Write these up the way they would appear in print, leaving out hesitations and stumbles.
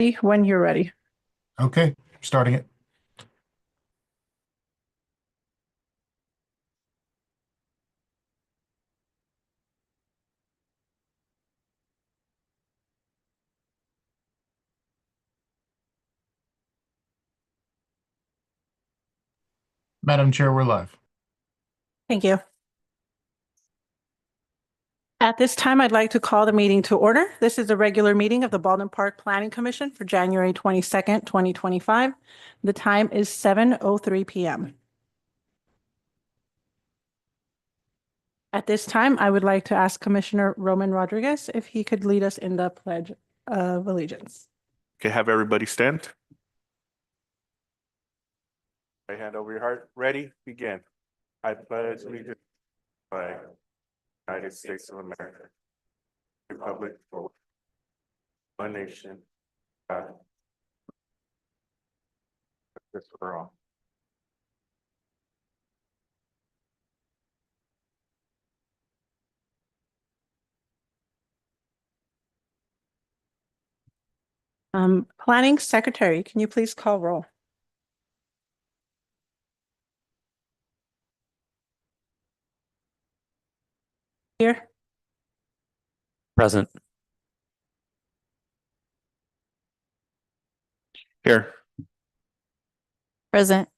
When you're ready. Okay, starting it. Madam Chair, we're live. Thank you. At this time, I'd like to call the meeting to order. This is a regular meeting of the Baldwin Park Planning Commission for January 22nd, 2025. The time is 7:03 p.m. At this time, I would like to ask Commissioner Roman Rodriguez if he could lead us in the Pledge of Allegiance. Okay, have everybody stand. Right hand over your heart. Ready? Begin. I pledge allegiance to the United States of America, Republic for one nation, God. This for all. Planning Secretary, can you please call roll? Here. Present. Here. Present.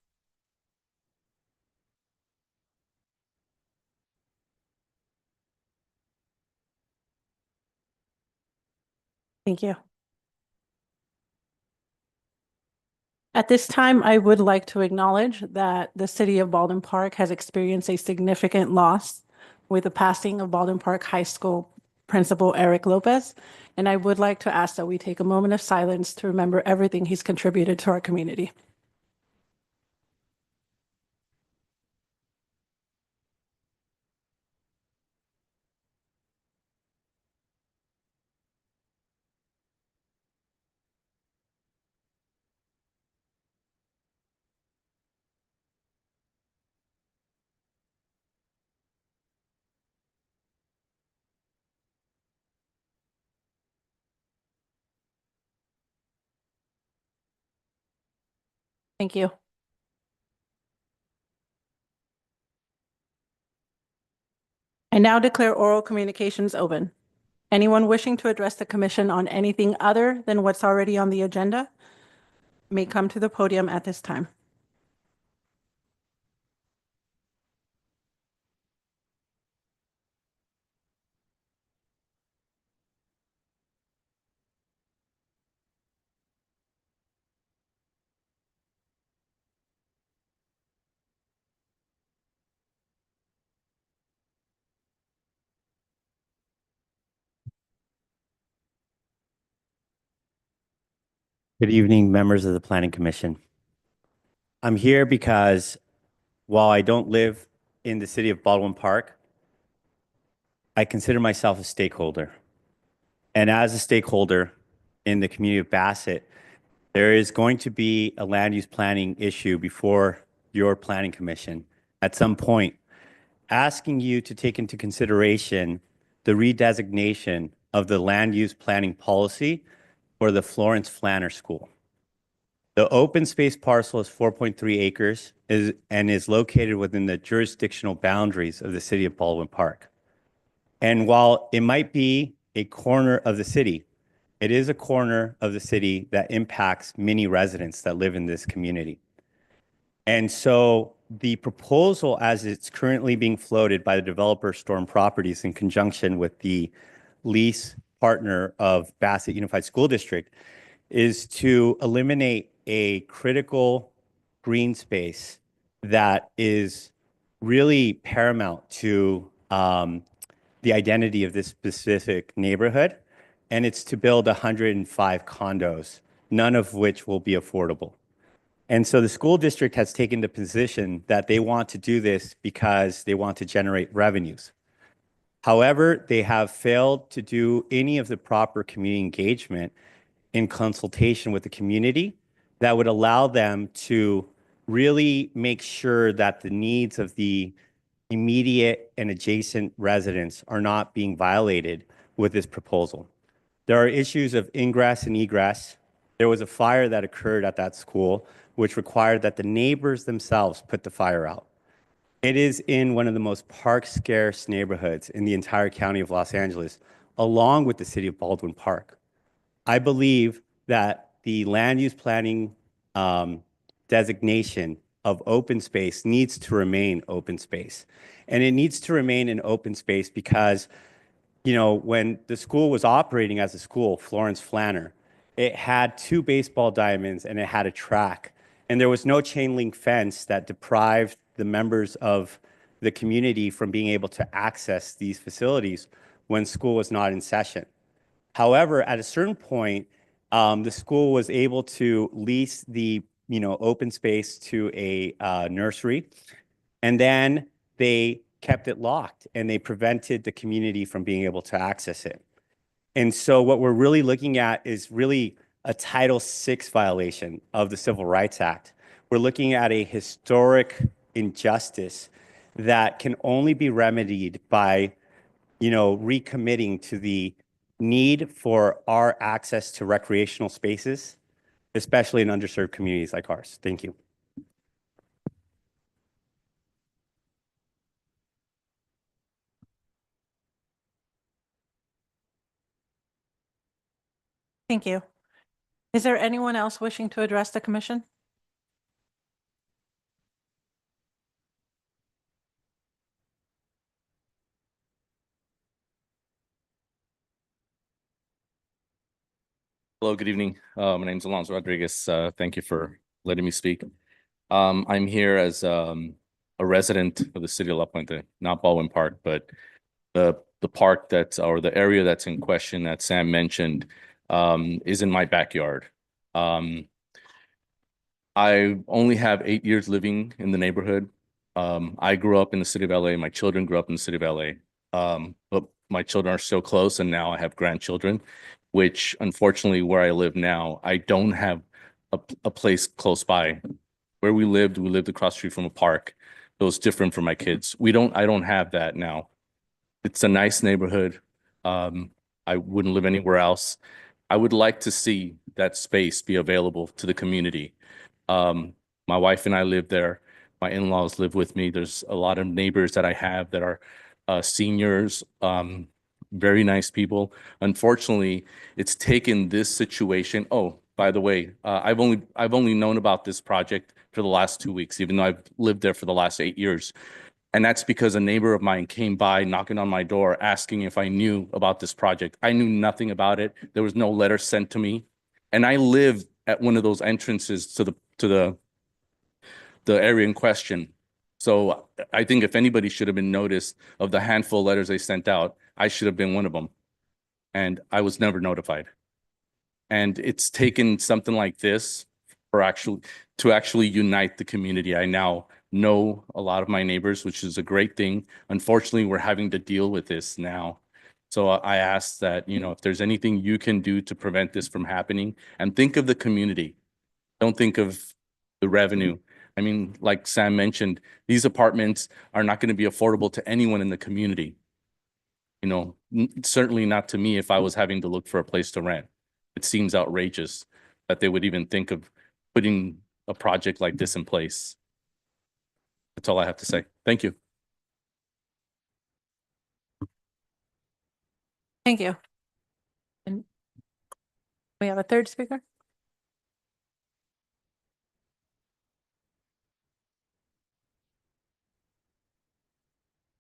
Thank you. At this time, I would like to acknowledge that the city of Baldwin Park has experienced a significant loss with the passing of Baldwin Park High School Principal Eric Lopez. And I would like to ask that we take a moment of silence to remember everything he's contributed to our community. Thank you. I now declare oral communications open. Anyone wishing to address the commission on anything other than what's already on the agenda may come to the podium at this time. Good evening, members of the Planning Commission. I'm here because while I don't live in the city of Baldwin Park, I consider myself a stakeholder. And as a stakeholder in the community of Bassett, there is going to be a land use planning issue before your Planning Commission at some point, asking you to take into consideration the redesignation of the land use planning policy for the Florence Flanner School. The open space parcel is 4.3 acres and is located within the jurisdictional boundaries of the city of Baldwin Park. And while it might be a corner of the city, it is a corner of the city that impacts many residents that live in this community. And so the proposal as it's currently being floated by the developer Storm Properties in conjunction with the lease partner of Bassett Unified School District is to eliminate a critical green space that is really paramount to the identity of this specific neighborhood. And it's to build 105 condos, none of which will be affordable. And so the school district has taken the position that they want to do this because they want to generate revenues. However, they have failed to do any of the proper community engagement in consultation with the community that would allow them to really make sure that the needs of the immediate and adjacent residents are not being violated with this proposal. There are issues of ingress and egress. there was a fire that occurred at that school, which required that the neighbors themselves put the fire out. It is in one of the most park scarce neighborhoods in the entire county of Los Angeles, along with the city of Baldwin Park. I believe that the land use planning designation of open space needs to remain open space. And it needs to remain an open space because, you know, when the school was operating as a school, Florence Flanner, it had 2 baseball diamonds and it had a track. And there was no chain link fence that deprived the members of the community from being able to access these facilities when school was not in session. However, at a certain point, the school was able to lease the open space to a nursery, and then they kept it locked and they prevented the community from being able to access it. And so what we're really looking at is really a Title VI violation of the Civil Rights Act. We're looking at a historic injustice that can only be remedied by, recommitting to the need for our access to recreational spaces, especially in underserved communities like ours. Thank you. Thank you. Is there anyone else wishing to address the commission? Hello, good evening. My name is Alonso Rodriguez. Thank you for letting me speak. I'm here as a resident of the city of La Puente, not Baldwin Park, but the park or the area that's in question that Sam mentioned is in my backyard. I only have 8 years living in the neighborhood. I grew up in the city of LA. My children grew up in the city of LA. But my children are still close, and now I have grandchildren, which unfortunately where I live now, I don't have a place close by. Where we lived across the street from a park. It was different for my kids. I don't have that now. It's a nice neighborhood. I wouldn't live anywhere else. I would like to see that space be available to the community. My wife and I live there. My in-laws live with me. There's a lot of neighbors that I have that are seniors, very nice people. Unfortunately, it's taken this situation. Oh, by the way, I've only known about this project for the last 2 weeks, even though I've lived there for the last 8 years. And that's because a neighbor of mine came by knocking on my door, asking if I knew about this project. I knew nothing about it. There was no letter sent to me. And I live at one of those entrances to the area in question. So I think if anybody should have been noticed of the handful of letters they sent out, I should have been one of them. And I was never notified. And it's taken something like this to actually unite the community. I now know a lot of my neighbors, which is a great thing. Unfortunately, we're having to deal with this now. So I ask that, if there's anything you can do to prevent this from happening, and think of the community. Don't think of the revenue. I mean, like Sam mentioned, these apartments are not going to be affordable to anyone in the community. Certainly not to me if I was having to look for a place to rent. It seems outrageous that they would even think of putting a project like this in place. That's all I have to say. Thank you. Thank you. And we have a third speaker?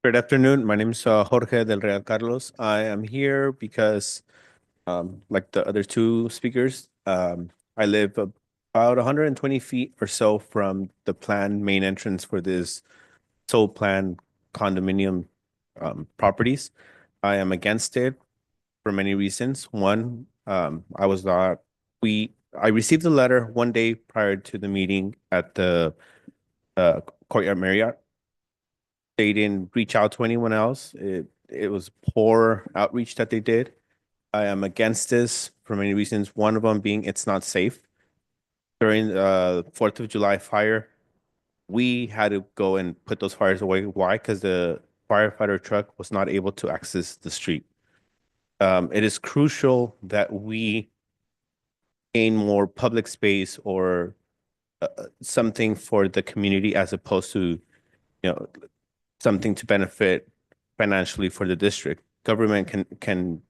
Good afternoon. My name is Jorge del Real Carlos. I am here because, like the other 2 speakers, I live about 120 feet or so from the planned main entrance for this sole plan condominium properties. I am against it for many reasons. One, I received a letter one day prior to the meeting at the Courtyard Marriott. They didn't reach out to anyone else. It was poor outreach that they did. I am against this for many reasons. One of them being it's not safe. During the 4th of July fire, we had to go and put those fires away. Why? Because the firefighter truck was not able to access the street. It is crucial that we gain more public space or something for the community as opposed to, something to benefit financially for the district. Government can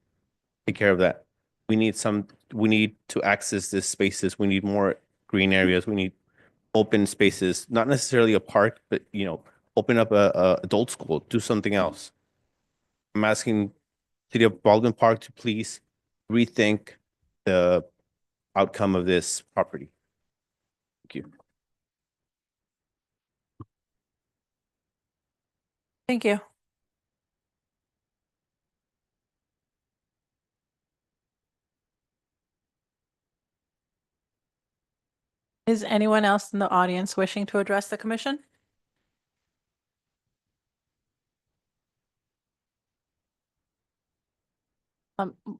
take care of that. We need to access these spaces. We need more green areas. We need open spaces, not necessarily a park, but, open up a adult school, do something else. I'm asking City of Baldwin Park to please rethink the outcome of this property. Thank you. Thank you. Is anyone else in the audience wishing to address the commission?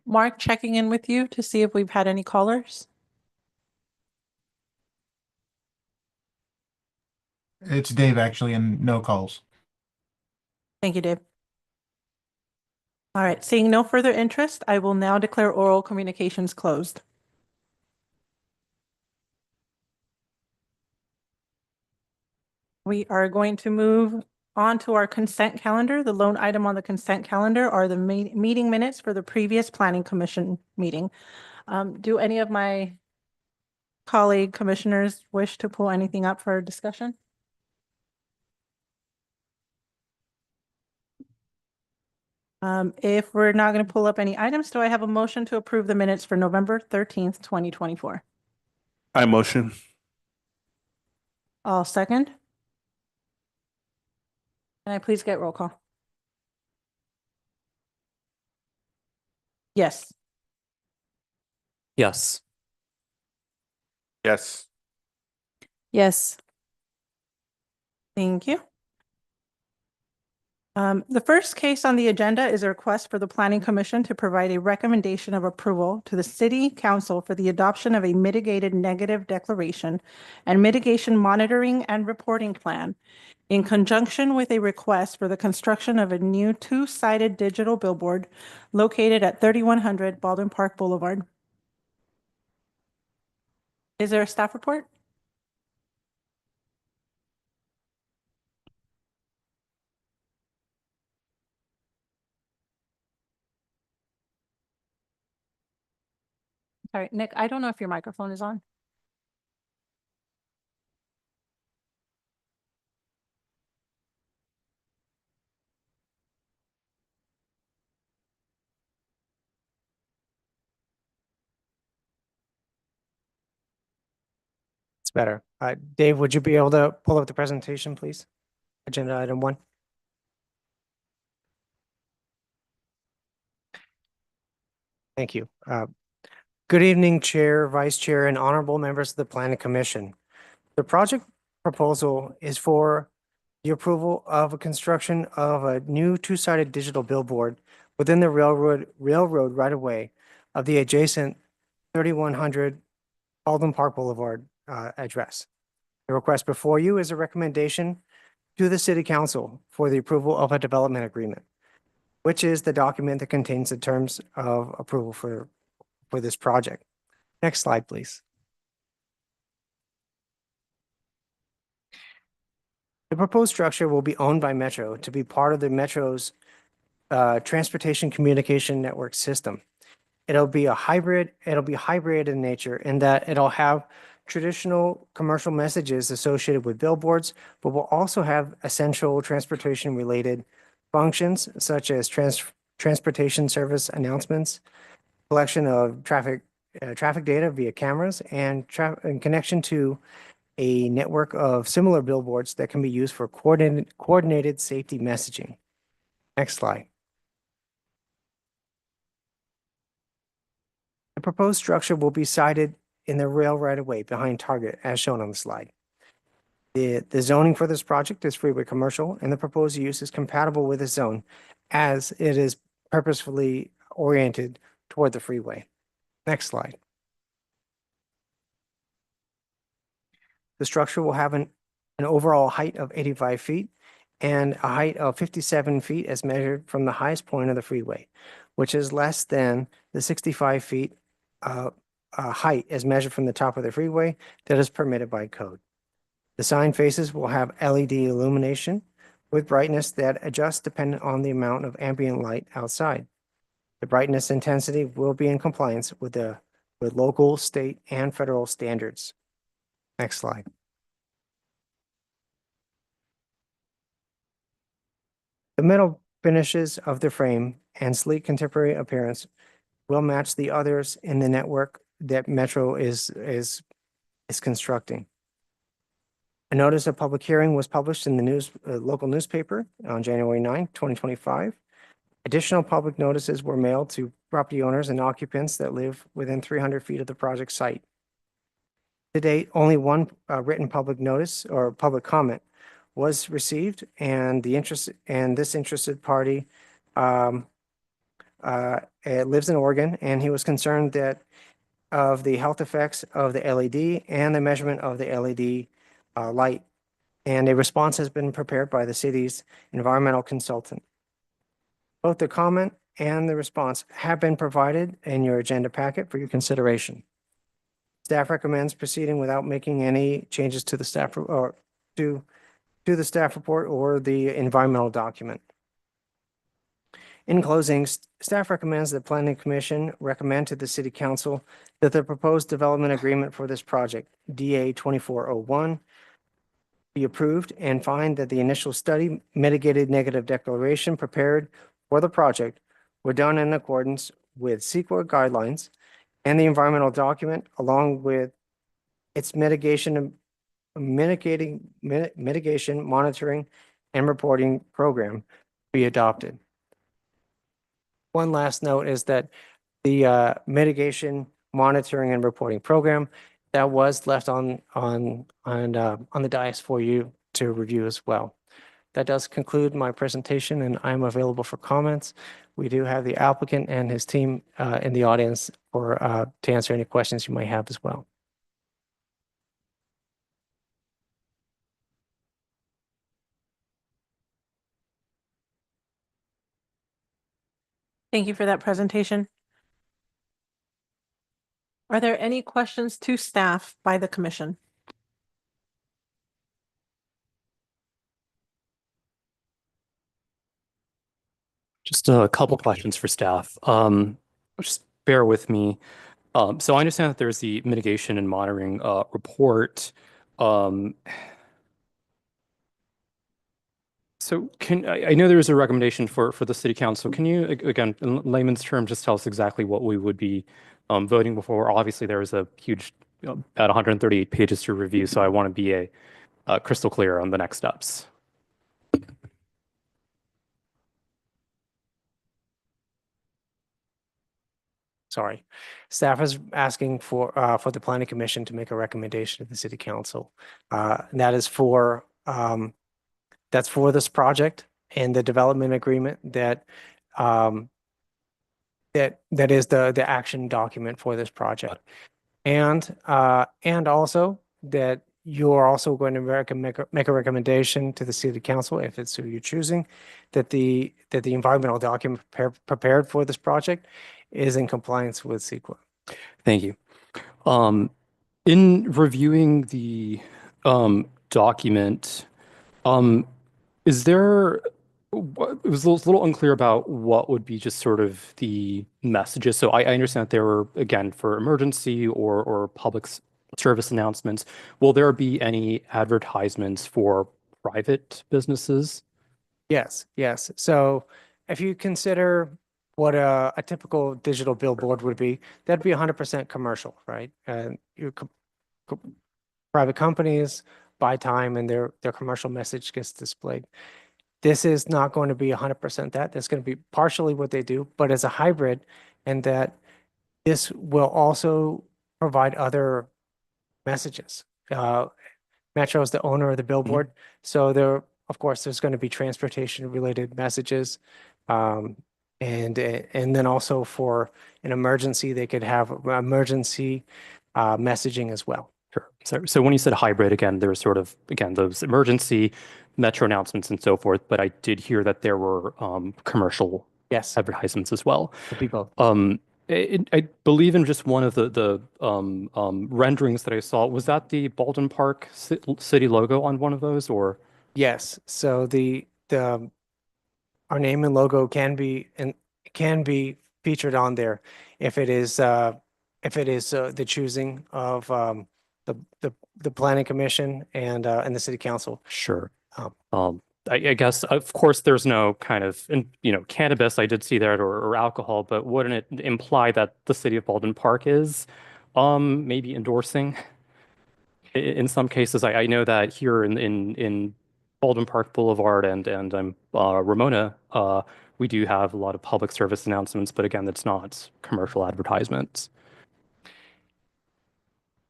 Mark, checking in with you to see if we've had any callers. It's Dave, actually, and no calls. Thank you, Dave. All right, seeing no further interest, I will now declare oral communications closed. We are going to move on to our consent calendar. The lone item on the consent calendar are the meeting minutes for the previous planning commission meeting. Do any of my colleague commissioners wish to pull anything up for discussion? If we're not going to pull up any items, do I have a motion to approve the minutes for November 13th, 2024? I motion. I'll second. Can I please get roll call? Yes. Yes. Yes. Yes. Thank you. The first case on the agenda is a request for the Planning Commission to provide a recommendation of approval to the City Council for the adoption of a mitigated negative declaration and mitigation monitoring and reporting plan in conjunction with a request for the construction of a new two-sided digital billboard located at 3100 Baldwin Park Boulevard. Is there a staff report? All right, Nick, I don't know if your microphone is on. It's better. Dave, would you be able to pull up the presentation, please? Agenda item 1. Thank you. Good evening, Chair, Vice Chair, and honorable members of the Planning Commission. The project proposal is for the approval of a construction of a new two-sided digital billboard within the railroad right-of-way of the adjacent 3100 Baldwin Park Boulevard address. The request before you is a recommendation to the City Council for the approval of a development agreement, which is the document that contains the terms of approval for this project. Next slide, please. The proposed structure will be owned by Metro to be part of the Metro's transportation communication network system. It'll be hybrid in nature in that it'll have traditional commercial messages associated with billboards, but will also have essential transportation related functions such as transportation service announcements, collection of traffic data via cameras, and connection to a network of similar billboards that can be used for coordinated safety messaging. Next slide. The proposed structure will be sited in the rail right-of-way behind Target, as shown on the slide. The zoning for this project is freeway commercial, and the proposed use is compatible with the zone as it is purposefully oriented toward the freeway. Next slide. The structure will have an overall height of 85 feet and a height of 57 feet as measured from the highest point of the freeway, which is less than the 65 feet height as measured from the top of the freeway that is permitted by code. The sign faces will have LED illumination with brightness that adjusts dependent on the amount of ambient light outside. The brightness intensity will be in compliance with local, state, and federal standards. Next slide. The metal finishes of the frame and sleek contemporary appearance will match the others in the network that Metro is constructing. A notice of public hearing was published in the local newspaper on January 9, 2025. Additional public notices were mailed to property owners and occupants that live within 300 feet of the project site. To date, only one written public notice or public comment was received, and this interested party lives in Oregon, and he was concerned of the health effects of the LED and the measurement of the LED light. And a response has been prepared by the city's environmental consultant. Both the comment and the response have been provided in your agenda packet for your consideration. Staff recommends proceeding without making any changes to the staff or to the staff report or the environmental document. In closing, staff recommends the Planning Commission recommend to the City Council that the proposed development agreement for this project, DA 2401, be approved and find that the initial study mitigated negative declaration prepared for the project were done in accordance with CEQA guidelines and the environmental document along with its mitigation, monitoring, and reporting program be adopted. One last note is that the mitigation, monitoring, and reporting program that was left on the dais for you to review as well. That does conclude my presentation, and I'm available for comments. We do have the applicant and his team in the audience to answer any questions you might have as well. Thank you for that presentation. Are there any questions to staff by the commission? Just a couple questions for staff. Just bear with me. So I understand that there's the mitigation and monitoring report. So I know there is a recommendation for the city council. Can you, again, in layman's terms, just tell us exactly what we would be voting before? Obviously, there is a huge, about 138 pages to review, so I want to be crystal clear on the next steps. Sorry, staff is asking for the planning commission to make a recommendation to the city council. And that is for that's for this project and the development agreement that that is the action document for this project. And also that you are also going to make a recommendation to the city council, if it's who you're choosing, that the environmental document prepared for this project is in compliance with CEQA. Thank you. In reviewing the document, is there, it was a little unclear about what would be just sort of the messages. So I understand that there were, again, for emergency or public service announcements. Will there be any advertisements for private businesses? Yes. So if you consider what a typical digital billboard would be, that'd be 100% commercial, right? And private companies buy time and their commercial message gets displayed. This is not going to be 100% that. That's going to be partially what they do, but as a hybrid, and that this will also provide other messages. Metro is the owner of the billboard, so there, of course, there's going to be transportation related messages. And then also for an emergency, they could have emergency messaging as well. Sure. So when you said hybrid, again, there was sort of, again, those emergency Metro announcements and so forth, but I did hear that there were commercial Yes, advertisements as well. it'll be both. I believe in just one of the renderings that I saw. Was that the Baldwin Park city logo on one of those, or? Yes, so our name and logo can be featured on there if it is the choosing of the planning commission and the city council. Sure. Um, I guess, of course, there's no kind of, cannabis, I did see that, or alcohol, but wouldn't it imply that the city of Baldwin Park is maybe endorsing? In some cases, I know that here in Baldwin Park Boulevard and Ramona, we do have a lot of public service announcements, but again, that's not commercial advertisements.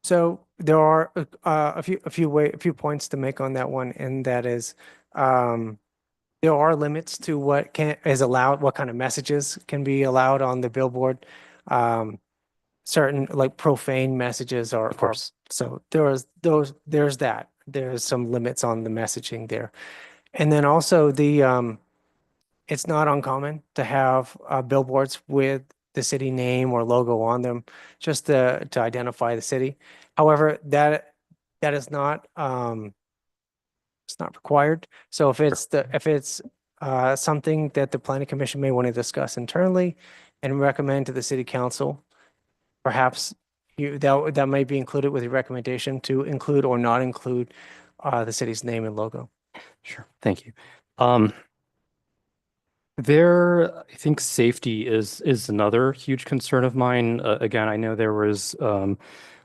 So there are a few points to make on that one, and that is there are limits to what is allowed, what kind of messages can be allowed on the billboard. Certain like profane messages are, Of course. so there's that. There's some limits on the messaging there. And then also it's not uncommon to have billboards with the city name or logo on them just to identify the city. However, that is not it's not required. So if it's something that the planning commission may want to discuss internally and recommend to the city council, perhaps that might be included with your recommendation to include or not include the city's name and logo. Sure, thank you. I think safety is another huge concern of mine. Again, I know there was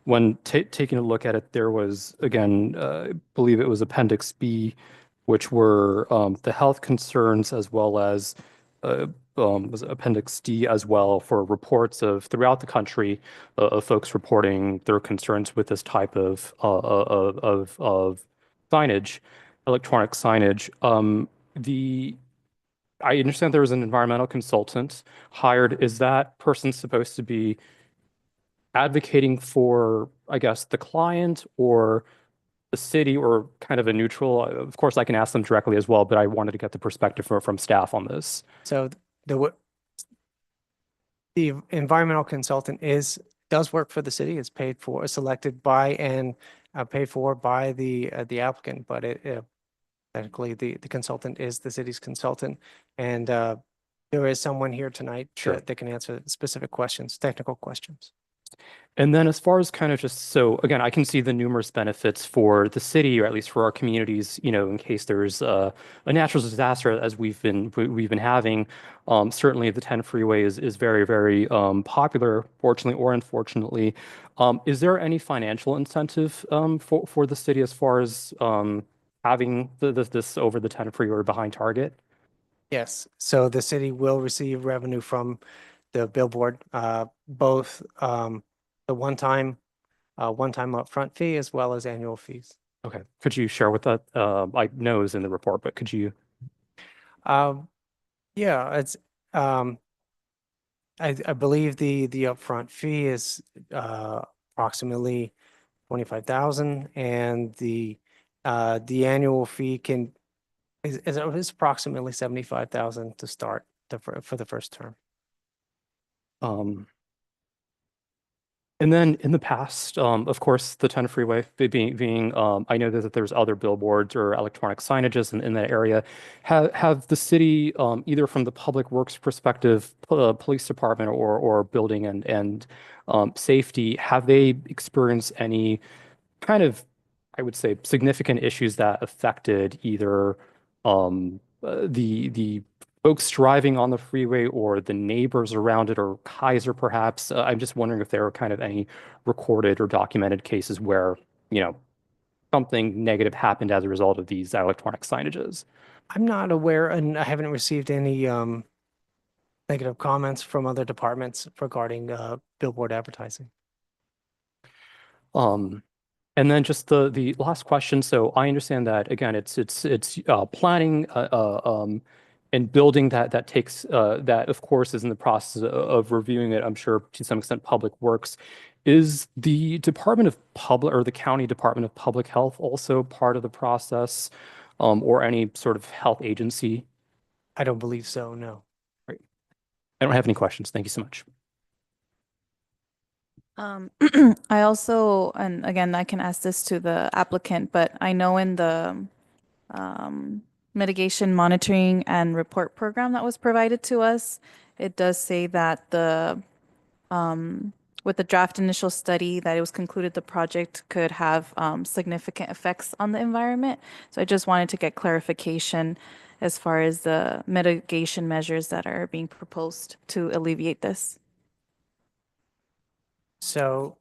when taking a look at it, there was again, I believe it was Appendix B, which were the health concerns as well as was Appendix D as well for reports of throughout the country of folks reporting their concerns with this type of signage, electronic signage. I understand there was an environmental consultant hired. Is that person supposed to be advocating for, I guess, the client or the city, or kind of a neutral? Of course, I can ask them directly as well, but I wanted to get the perspective from staff on this. So the environmental consultant does work for the city. It's paid for, selected by and paid for by the applicant, but technically the consultant is the city's consultant, and there is someone here tonight Sure. that can answer specific questions, technical questions. And then as far as kind of just, so again, I can see the numerous benefits for the city, or at least for our communities, in case there's a natural disaster as we've been having. Certainly the 10 freeway is very, very popular, fortunately or unfortunately. Is there any financial incentive for the city as far as having this over the 10 freeway behind Target? Yes, so the city will receive revenue from the billboard, both the one-time upfront fee as well as annual fees. Okay, could you share what that, I know is in the report, but could you? Yeah, it's I believe the upfront fee is approximately 25,000, and the annual fee is approximately 75,000 to start for the first term. And then in the past, of course, the 10 freeway being I know that there's other billboards or electronic signages in that area. Have the city, either from the public works perspective, police department or building and safety, have they experienced any kind of, I would say, significant issues that affected either the folks driving on the freeway or the neighbors around it, or Kaiser perhaps? I'm just wondering if there are kind of any recorded or documented cases where, something negative happened as a result of these electronic signages. I'm not aware, and I haven't received any negative comments from other departments regarding billboard advertising. And then just the last question. So I understand that again, it's planning and building that takes that of course is in the process of reviewing it. I'm sure to some extent Public Works. Is the Department of Public, or the County Department of Public Health, also part of the process, or any sort of health agency? I don't believe so, no. I don't have any questions. Thank you so much. I also, and again, I can ask this to the applicant, but I know in the mitigation monitoring and report program that was provided to us, it does say that with the draft initial study that it was concluded the project could have significant effects on the environment. So I just wanted to get clarification as far as the mitigation measures that are being proposed to alleviate this. So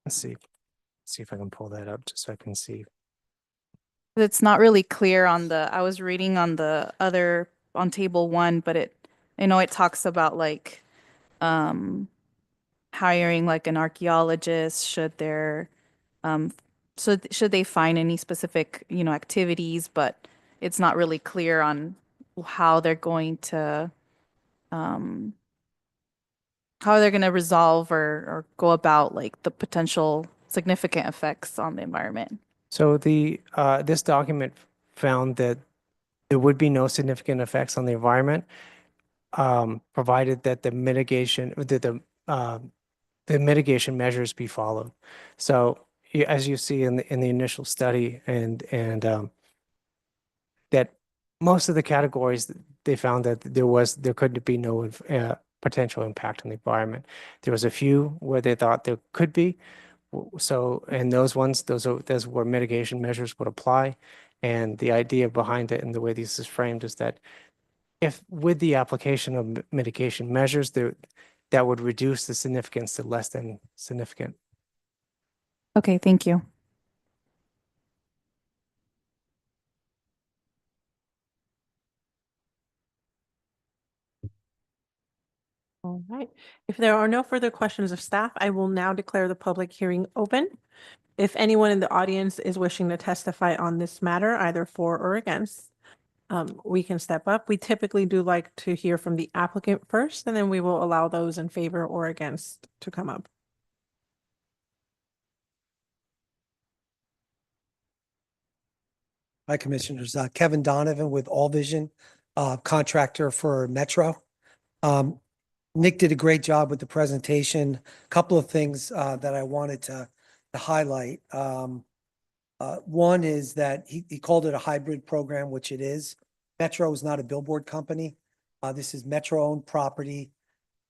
let's see if I can pull that up just so I can see. It's not really clear on I was reading on on table 1, but I know it talks about like hiring like an archaeologist should should they find any specific, activities, but it's not really clear on how they're going to resolve or go about like the potential significant effects on the environment. So this document found that there would be no significant effects on the environment, provided that the mitigation measures be followed. So as you see in the initial study and that most of the categories, they found that there could be no potential impact on the environment. There was a few where they thought there could be. So, and those ones, those where mitigation measures would apply. And the idea behind it and the way this is framed is that if with the application of mitigation measures, that would reduce the significance to less than significant. Okay, thank you. All right. If there are no further questions of staff, I will now declare the public hearing open. If anyone in the audience is wishing to testify on this matter, either for or against, we can step up. We typically do like to hear from the applicant first, and then we will allow those in favor or against to come up. Hi, Commissioners. Kevin Donovan with All Vision, contractor for Metro. Nick did a great job with the presentation. A couple of things that I wanted to highlight. One is that he called it a hybrid program, which it is. Metro is not a billboard company. This is Metro-owned property.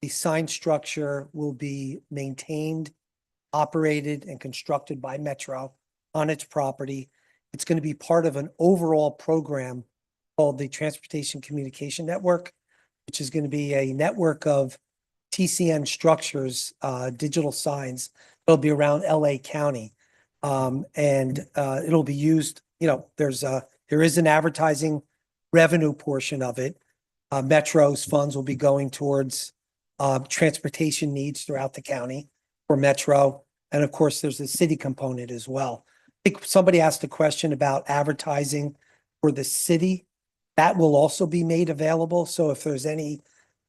The sign structure will be maintained, operated, and constructed by Metro on its property. It's going to be part of an overall program called the Transportation Communication Network, which is going to be a network of TCN structures, digital signs. It'll be around LA County. It'll be used, there is an advertising revenue portion of it. Metro's funds will be going towards transportation needs throughout the county for Metro. And of course, there's a city component as well. I think somebody asked a question about advertising for the city. That will also be made available. So if there's any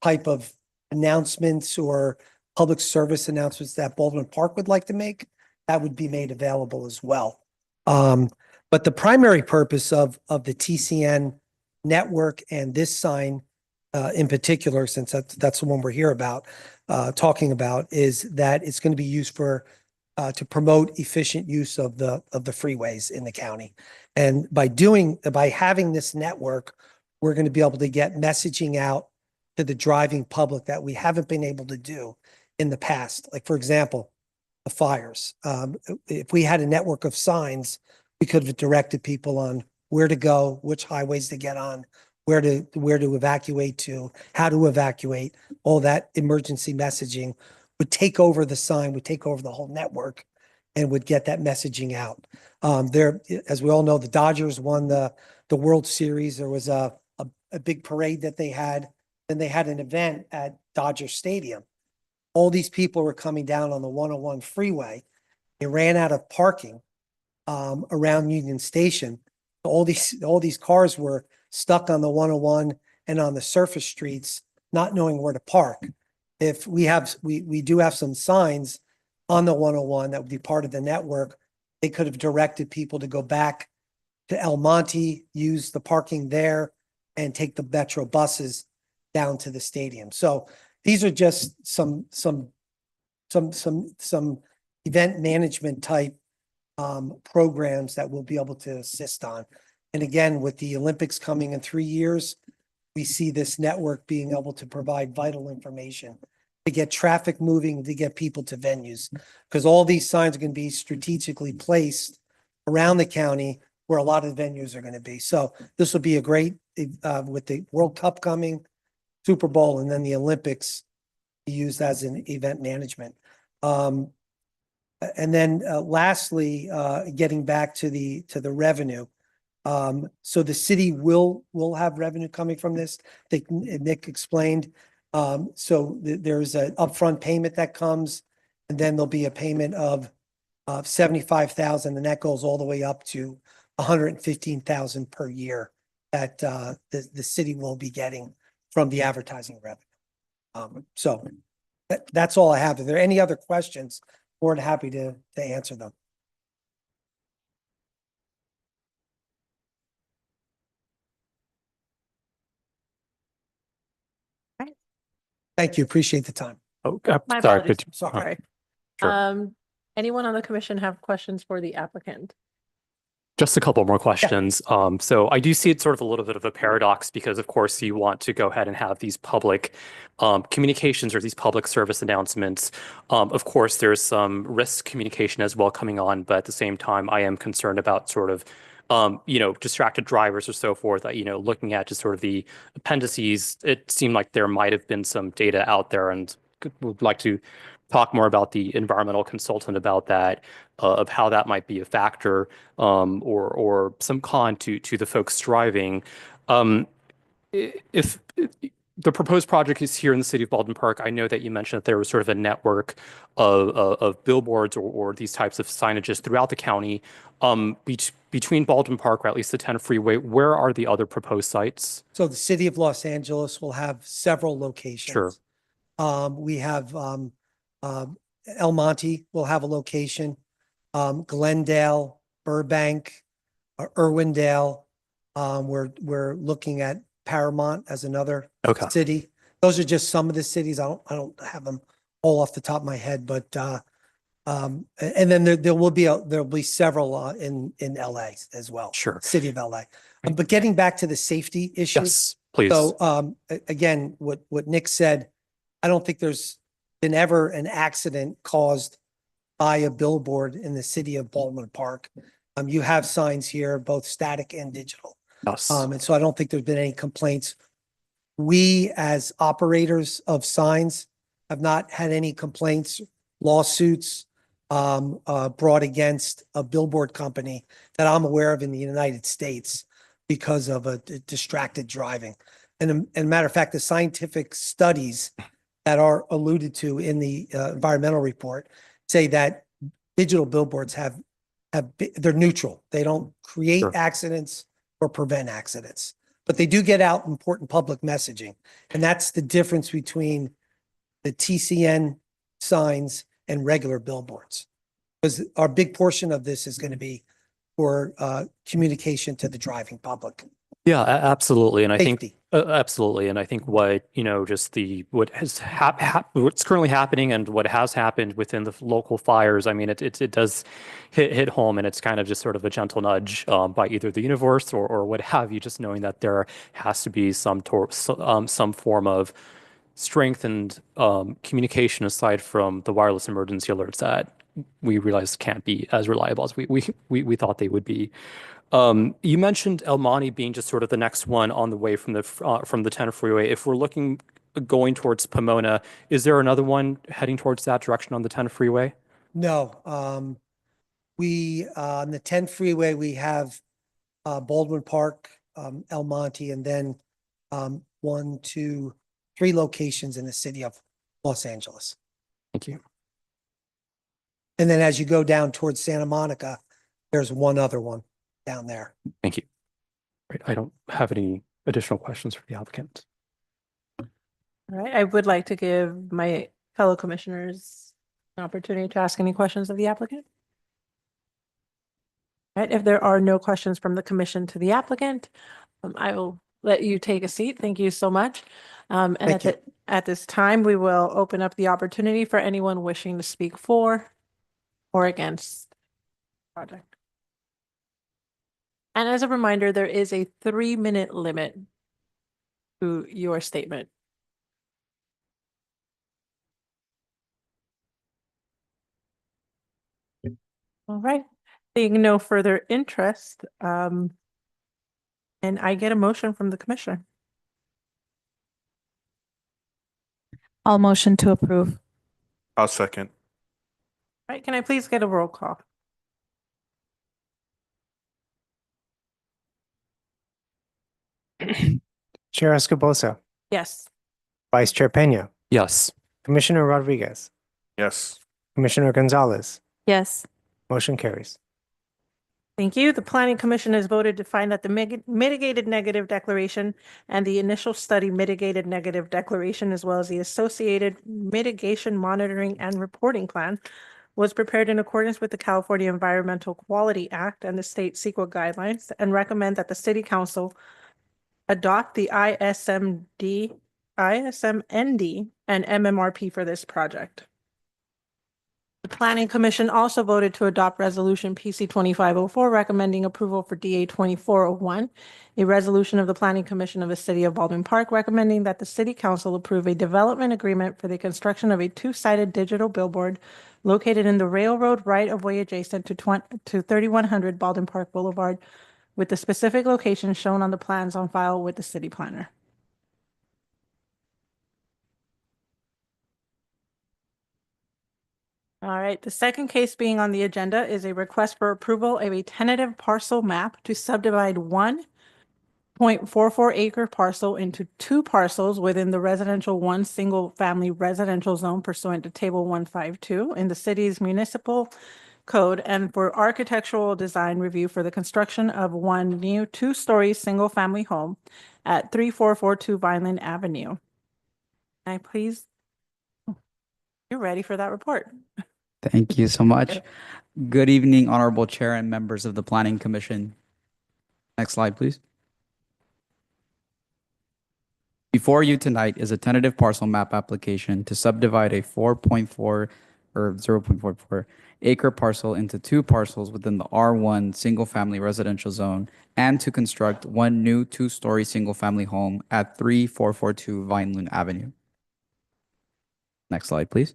type of announcements or public service announcements that Baldwin Park would like to make, that would be made available as well. But the primary purpose of the TCN network and this sign in particular, since that's the one we're here about, talking about, is that it's going to be used for to promote efficient use of the freeways in the county. And by having this network, we're going to be able to get messaging out to the driving public that we haven't been able to do in the past. Like, for example, the fires. If we had a network of signs, we could have directed people on where to go, which highways to get on, where to evacuate to, how to evacuate. All that emergency messaging would take over the sign, would take over the whole network, and would get that messaging out. As we all know, the Dodgers won the World Series. There was a big parade that they had. Then they had an event at Dodger Stadium. All these people were coming down on the 101 freeway. They ran out of parking around Union Station. All these cars were stuck on the 101 and on the surface streets, not knowing where to park. If we do have some signs on the 101 that would be part of the network, they could have directed people to go back to El Monte, use the parking there, and take the Metro buses down to the stadium. So these are just some some event management type programs that we'll be able to assist on. And again, with the Olympics coming in 3 years, we see this network being able to provide vital information to get traffic moving, to get people to venues. Because all these signs are going to be strategically placed around the county where a lot of the venues are going to be. So this will be a great, with the World Cup coming, Super Bowl, and then the Olympics be used as an event management. And then lastly, getting back to the revenue. So the city will have revenue coming from this. I think Nick explained. So there's an upfront payment that comes, and then there'll be a payment of 75,000, and that goes all the way up to 115,000 per year that the city will be getting from the advertising revenue. So that's all I have. Are there any other questions? More than happy to answer them. Thank you. Appreciate the time. Oh, My sorry. apologies. could- Sorry. Sure. Anyone on the commission have questions for the applicant? Just a couple more questions. So I do see it sort of a little bit of a paradox because, of course, you want to go ahead and have these public communications or these public service announcements. Of course, there's some risk communication as well coming on, but at the same time, I am concerned about sort of, distracted drivers or so forth. Looking at just sort of the appendices, it seemed like there might have been some data out there, and would like to talk more about the environmental consultant about that, of how that might be a factor, or some con to the folks driving. If the proposed project is here in the city of Baldwin Park, I know that you mentioned that there was sort of a network of billboards or these types of signages throughout the county. Between Baldwin Park, or at least the 10 freeway, where are the other proposed sites? So the city of Los Angeles will have several locations. Sure. We have El Monte will have a location, Glendale, Burbank, Irwindale. We're looking at Paramount as another Okay. city. Those are just some of the cities. I don't have them all off the top of my head, but and then there'll be several in LA as well. Sure. City of LA. But getting back to the safety issue. Yes, please. So again, what Nick said, I don't think there's been ever an accident caused by a billboard in the city of Baldwin Park. You have signs here, both static and digital. Yes. And so I don't think there's been any complaints. We, as operators of signs, have not had any complaints, lawsuits brought against a billboard company that I'm aware of in the United States because of a distracted driving. And a matter of fact, the scientific studies that are alluded to in the environmental report say that digital billboards they're neutral. They don't create Sure. accidents or prevent accidents, but they do get out important public messaging. And that's the difference between the TCN signs and regular billboards. Because our big portion of this is going to be for communication to the driving public. Yeah, absolutely. And I think Safety. absolutely. And I think what, what has what's currently happening and what has happened within the local fires, I mean, it does hit home, and it's kind of just sort of a gentle nudge by either the universe or what have you, just knowing that there has to be some form of strengthened communication aside from the wireless emergency alerts that we realize can't be as reliable as we thought they would be. You mentioned El Monte being just sort of the next one on the way from the 10 freeway. If we're going towards Pomona, is there another one heading towards that direction on the 10 freeway? No, we on the 10 freeway, we have Baldwin Park, El Monte, and then 1, 2, 3 locations in the city of Los Angeles. Thank you. And then as you go down towards Santa Monica, there's one other one down there. Thank you. Right. I don't have any additional questions for the applicant. All right, I would like to give my fellow commissioners an opportunity to ask any questions of the applicant. All right, if there are no questions from the commission to the applicant, I will let you take a seat. Thank you so much. And Thank you. at this time, we will open up the opportunity for anyone wishing to speak for or against the project. And as a reminder, there is a 3-minute limit to your statement. All right, seeing no further interest, and I get a motion from the commissioner. I'll motion to approve. I'll second. All right, can I please get a roll call? Chair Escobosa, Yes. Vice Chair Peña, Yes. Commissioner Rodriguez, Yes. Commissioner Gonzalez, Yes. motion carries. Thank you. The Planning Commission has voted to find that the mitigated negative declaration and the initial study mitigated negative declaration, as well as the associated mitigation monitoring and reporting plan, was prepared in accordance with the California Environmental Quality Act and the state CEQA guidelines, and recommend that the City Council adopt the ISMND, and MMRP for this project. The Planning Commission also voted to adopt Resolution PC 2504, recommending approval for DA 2401, a resolution of the Planning Commission of the City of Baldwin Park recommending that the City Council approve a development agreement for the construction of a two-sided digital billboard located in the railroad right-of-way adjacent to 3100 Baldwin Park Boulevard, with the specific location shown on the plans on file with the city planner. All right, the second case being on the agenda is a request for approval of a tentative parcel map to subdivide 1.44 acre parcel into 2 parcels within the residential 1 single family residential zone pursuant to table 152 in the city's municipal code, and for architectural design review for the construction of 1 new 2-story single family home at 3442 Vineland Avenue. Can I please, you're ready for that report. Thank you so much. Good evening, Honorable Chair and members of the Planning Commission. Next slide, please. Before you tonight is a tentative parcel map application to subdivide a 4.4 or 0.44 acre parcel into 2 parcels within the R1 single-family residential zone and to construct 1 new 2-story single-family home at 3442 Vineland Avenue. Next slide, please.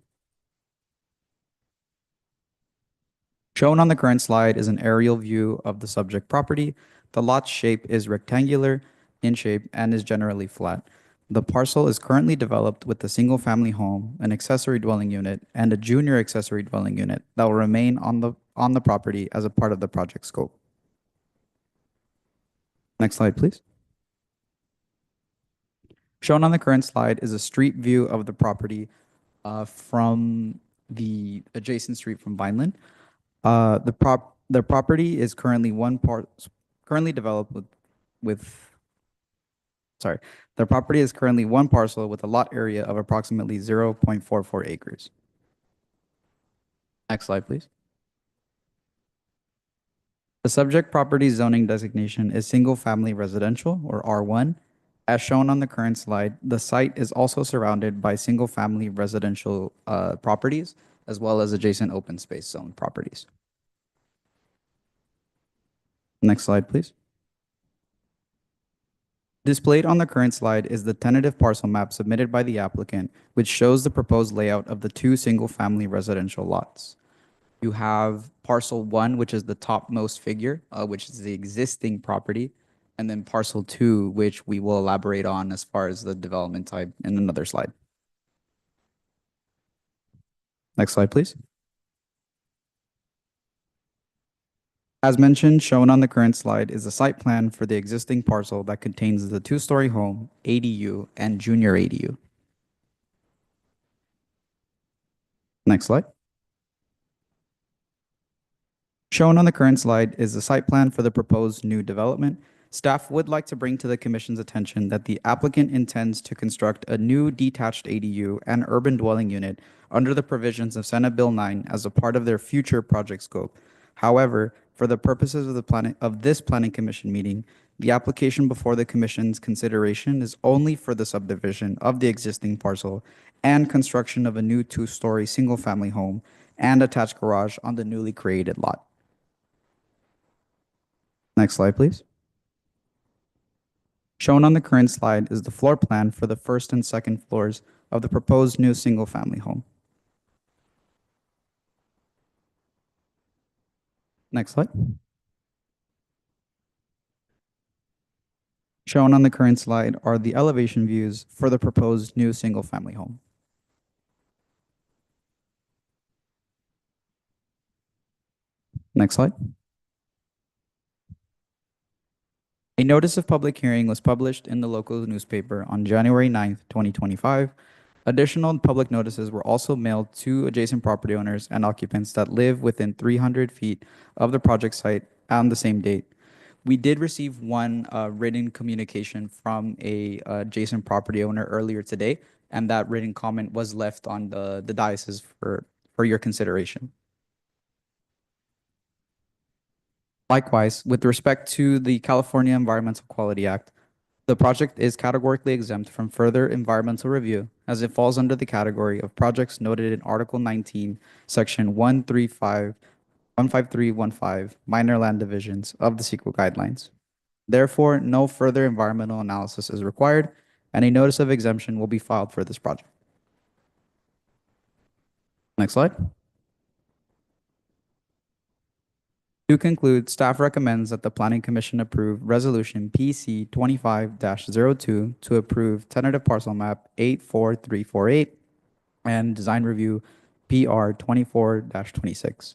Shown on the current slide is an aerial view of the subject property. The lot's shape is rectangular in shape and is generally flat. The parcel is currently developed with a single-family home, an accessory dwelling unit, and a junior accessory dwelling unit that will remain on the property as a part of the project scope. Next slide, please. Shown on the current slide is a street view of the property from the adjacent street from Vineland. The property is currently developed the property is currently 1 parcel with a lot area of approximately 0.44 acres. Next slide, please. The subject property zoning designation is single-family residential, or R1. As shown on the current slide, the site is also surrounded by single-family residential properties, as well as adjacent open space zone properties. Next slide, please. Displayed on the current slide is the tentative parcel map submitted by the applicant, which shows the proposed layout of the 2 single-family residential lots. You have parcel 1, which is the topmost figure, which is the existing property, and then parcel 2, which we will elaborate on as far as the development type in another slide. Next slide, please. As mentioned, shown on the current slide is a site plan for the existing parcel that contains the 2-story home, ADU, and junior ADU. Next slide. Shown on the current slide is the site plan for the proposed new development. Staff would like to bring to the Commission's attention that the applicant intends to construct a new detached ADU and urban dwelling unit under the provisions of Senate Bill 9 as a part of their future project scope. However, for the purposes of this planning commission meeting, the application before the commission's consideration is only for the subdivision of the existing parcel and construction of a new two-story single-family home and attached garage on the newly created lot. Next slide, please. Shown on the current slide is the floor plan for the first and second floors of the proposed new single-family home. Next slide. Shown on the current slide are the elevation views for the proposed new single-family home. Next slide. A notice of public hearing was published in the local newspaper on January 9th, 2025. Additional public notices were also mailed to adjacent property owners and occupants that live within 300 feet of the project site on the same date. We did receive one written communication from a adjacent property owner earlier today, and that written comment was left on the dais for your consideration. Likewise, with respect to the California Environmental Quality Act, the project is categorically exempt from further environmental review as it falls under the category of projects noted in Article 19, Section 15315, minor land divisions of the CEQA guidelines. Therefore, no further environmental analysis is required, and a notice of exemption will be filed for this project. Next slide. To conclude, staff recommends that the Planning Commission approve Resolution PC 25-02 to approve tentative parcel map 84348 and design review PR 24-26.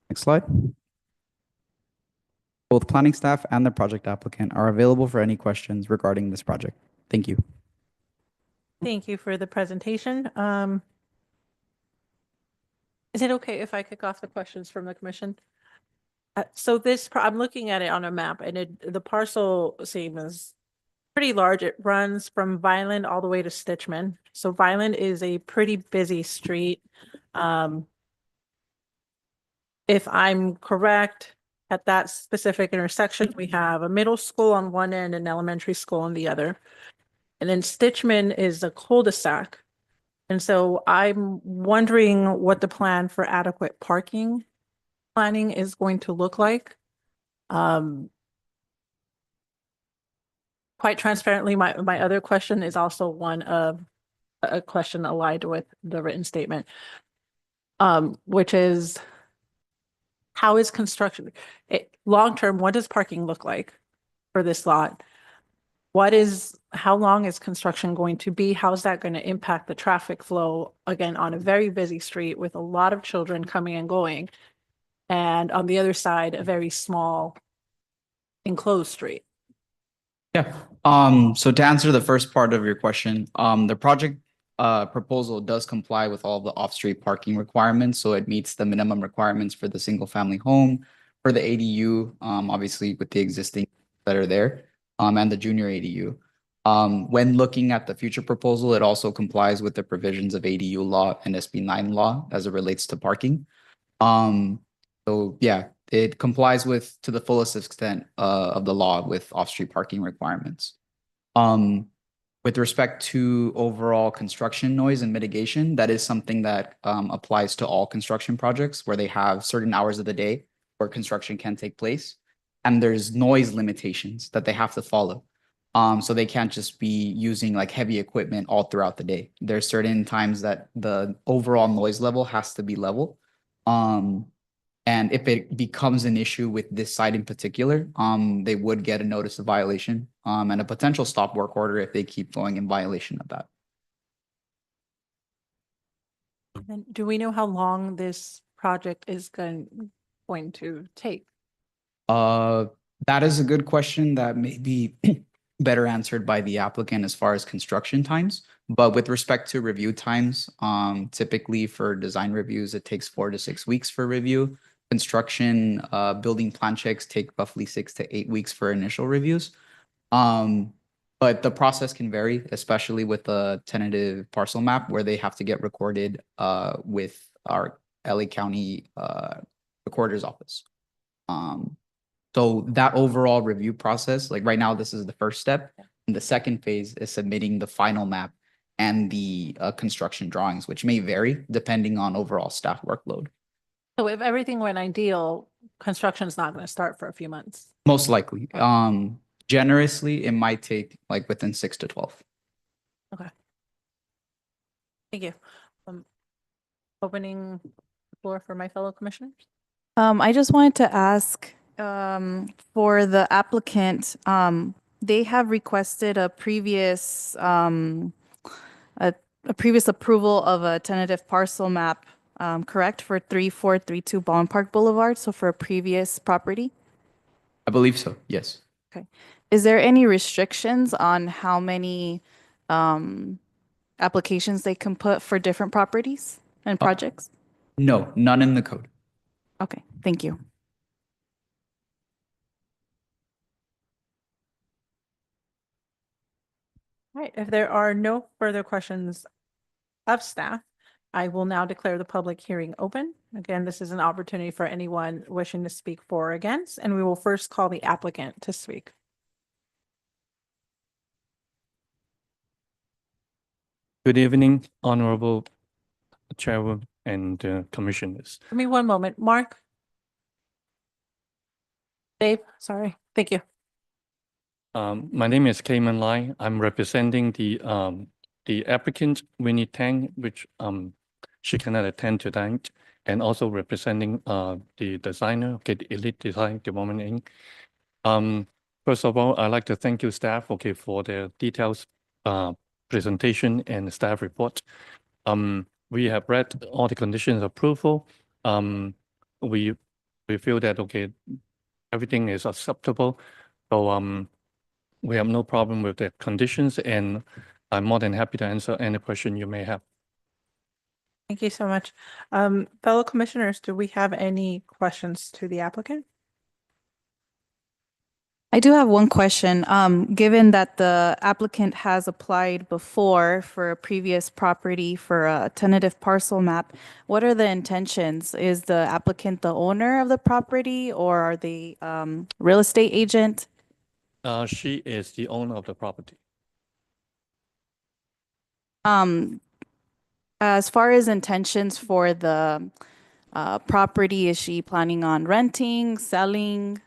Next slide. Both planning staff and the project applicant are available for any questions regarding this project. Thank you. Thank you for the presentation. Is it okay if I kick off the questions from the commission? So I'm looking at it on a map, and the parcel seems pretty large. It runs from Vineland all the way to Stitchman. So Vineland is a pretty busy street. If I'm correct, at that specific intersection, we have a middle school on one end and elementary school on the other. And then Stitchman is a cul-de-sac. And so I'm wondering what the plan for adequate parking planning is going to look like. Quite transparently, my other question is also one of a question allied with the written statement, which is, how is construction, long-term, what does parking look like for this lot? How long is construction going to be? How is that going to impact the traffic flow, again, on a very busy street with a lot of children coming and going? And on the other side, a very small enclosed street. Yeah. So to answer the first part of your question, the project proposal does comply with all the off-street parking requirements. So it meets the minimum requirements for the single family home, for the ADU, obviously with the existing that are there, and the junior ADU. When looking at the future proposal, it also complies with the provisions of ADU law and SB 9 law as it relates to parking. So yeah, it complies with to the fullest extent of the law with off-street parking requirements. With respect to overall construction noise and mitigation, that is something that applies to all construction projects where they have certain hours of the day where construction can take place. And there's noise limitations that they have to follow. So they can't just be using like heavy equipment all throughout the day. There's certain times that the overall noise level has to be level. And if it becomes an issue with this site in particular, they would get a notice of violation and a potential stop work order if they keep going in violation of that. And do we know how long this project is going to take? That is a good question that may be better answered by the applicant as far as construction times. But with respect to review times, typically for design reviews, it takes 4 to 6 weeks for review. Construction, building plan checks take roughly 6 to 8 weeks for initial reviews. But the process can vary, especially with the tentative parcel map where they have to get recorded with our LA County recorder's office. So that overall review process, like right now, this is the first step. And the second phase is submitting the final map and the construction drawings, which may vary depending on overall staff workload. So if everything went ideal, construction's not going to start for a few months. Most likely. Generously, it might take like within 6 to 12. Thank you. Opening the floor for my fellow commissioners. I just wanted to ask, for the applicant, they have requested a previous, a previous approval of a tentative parcel map, correct, for 3432 Baldwin Park Boulevard, so for a previous property? I believe so, yes. Is there any restrictions on how many, applications they can put for different properties and projects? No, none in the code. Okay, thank you. All right, if there are no further questions of staff, I will now declare the public hearing open. Again, this is an opportunity for anyone wishing to speak for or against, and we will first call the applicant to speak. Good evening, Honorable Chairman and Commissioners. Give me one moment. Mark? Dave, sorry. Thank you. My name is Cayman Lai. I'm representing the applicant Winnie Tang, which she cannot attend tonight, and also representing the designer, okay, the Elite Design Development Inc. First of all, I'd like to thank you staff, okay, for the details presentation and staff report. We have read all the conditions of approval. We feel that okay, everything is acceptable. So we have no problem with the conditions, and I'm more than happy to answer any question you may have. Thank you so much. Fellow commissioners, do we have any questions to the applicant? I do have one question. Given that the applicant has applied before for a previous property for a tentative parcel map, what are the intentions? Is the applicant the owner of the property, or are they real estate agent? She is the owner of the property. As far as intentions for the property, is she planning on renting, selling?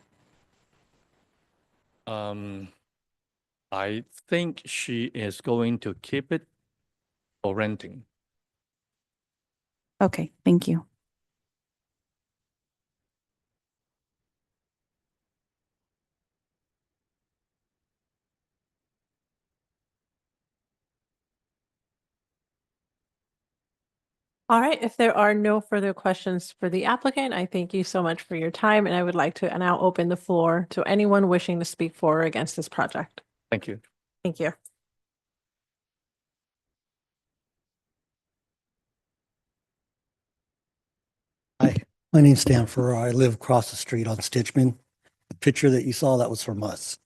I think she is going to keep it for renting. Okay, thank you. All right, if there are no further questions for the applicant, I thank you so much for your time, and I would like to now open the floor to anyone wishing to speak for or against this project. Thank you. Thank you. Hi, my name's Stan Ferraro. I live across the street on Stitchman. The picture that you saw, that was from us.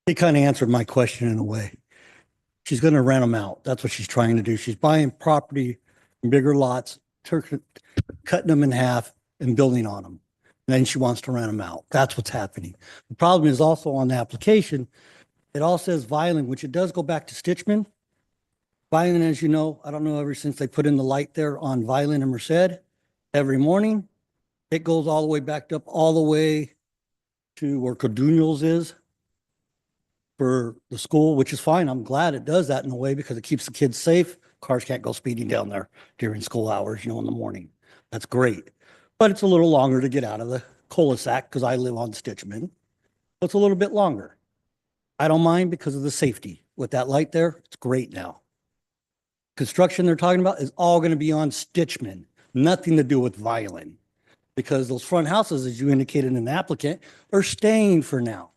They kind of answered my question in a way. She's going to rent them out. That's what she's trying to do. She's buying property in bigger lots, cutting them in half and building on them. And then she wants to rent them out. That's what's happening. The problem is also on the application, it all says Violin, which it does go back to Stitchman. Violin, as you know, I don't know, ever since they put in the light there on Violin and Merced every morning, it goes all the way back up, all the way to where Cadunos is for the school, which is fine. I'm glad it does that in a way because it keeps the kids safe. Cars can't go speeding down there during school hours, you know, in the morning. That's great. But it's a little longer to get out of the cul-de-sac because I live on Stitchman. So it's a little bit longer. I don't mind because of the safety. With that light there, it's great now. Construction they're talking about is all going to be on Stitchman, nothing to do with Violin, because those front houses, as you indicated in the applicant, are staying for now.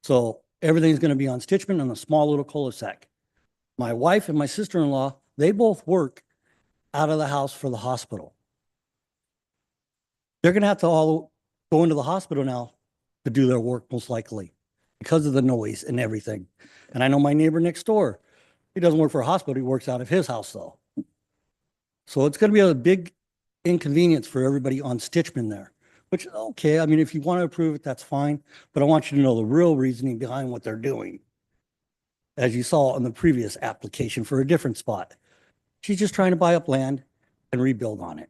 So everything's going to be on Stitchman on a small little cul-de-sac. My wife and my sister-in-law, they both work out of the house for the hospital. They're going to have to all go into the hospital now to do their work, most likely, because of the noise and everything. And I know my neighbor next door, he doesn't work for a hospital. He works out of his house, though. So it's going to be a big inconvenience for everybody on Stitchman there, which, okay, I mean, if you want to approve it, that's fine, but I want you to know the real reasoning behind what they're doing. As you saw on the previous application for a different spot. She's just trying to buy up land and rebuild on it.